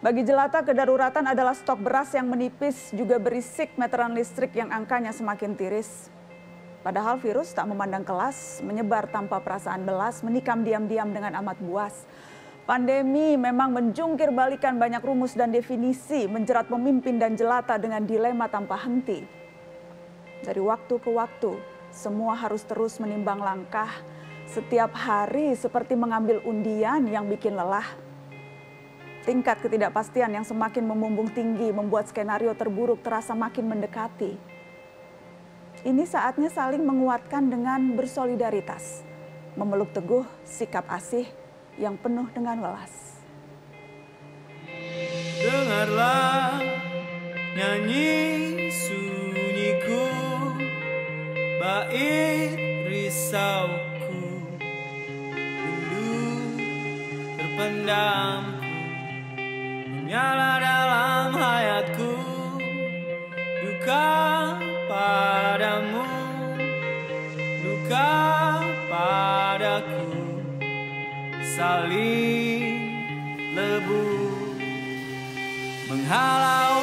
Bagi jelata, kedaruratan adalah stok beras yang menipis, juga berisik meteran listrik yang angkanya semakin tiris. Padahal virus tak memandang kelas, menyebar tanpa perasaan belas, menikam diam-diam dengan amat buas. Pandemi memang menjungkir balikan banyak rumus dan definisi, menjerat pemimpin dan jelata dengan dilema tanpa henti. Dari waktu ke waktu, semua harus terus menimbang langkah. Setiap hari seperti mengambil undian yang bikin lelah. Tingkat ketidakpastian yang semakin memumbung tinggi membuat skenario terburuk terasa makin mendekati. Ini saatnya saling menguatkan dengan bersolidaritas. Memeluk teguh sikap asih yang penuh dengan welas. Dengarlah nyanyi sunyiku, bait risauku, rindu terpendam. Nyala dalam hayatku, duka padamu, duka padaku, saling lebu menghalau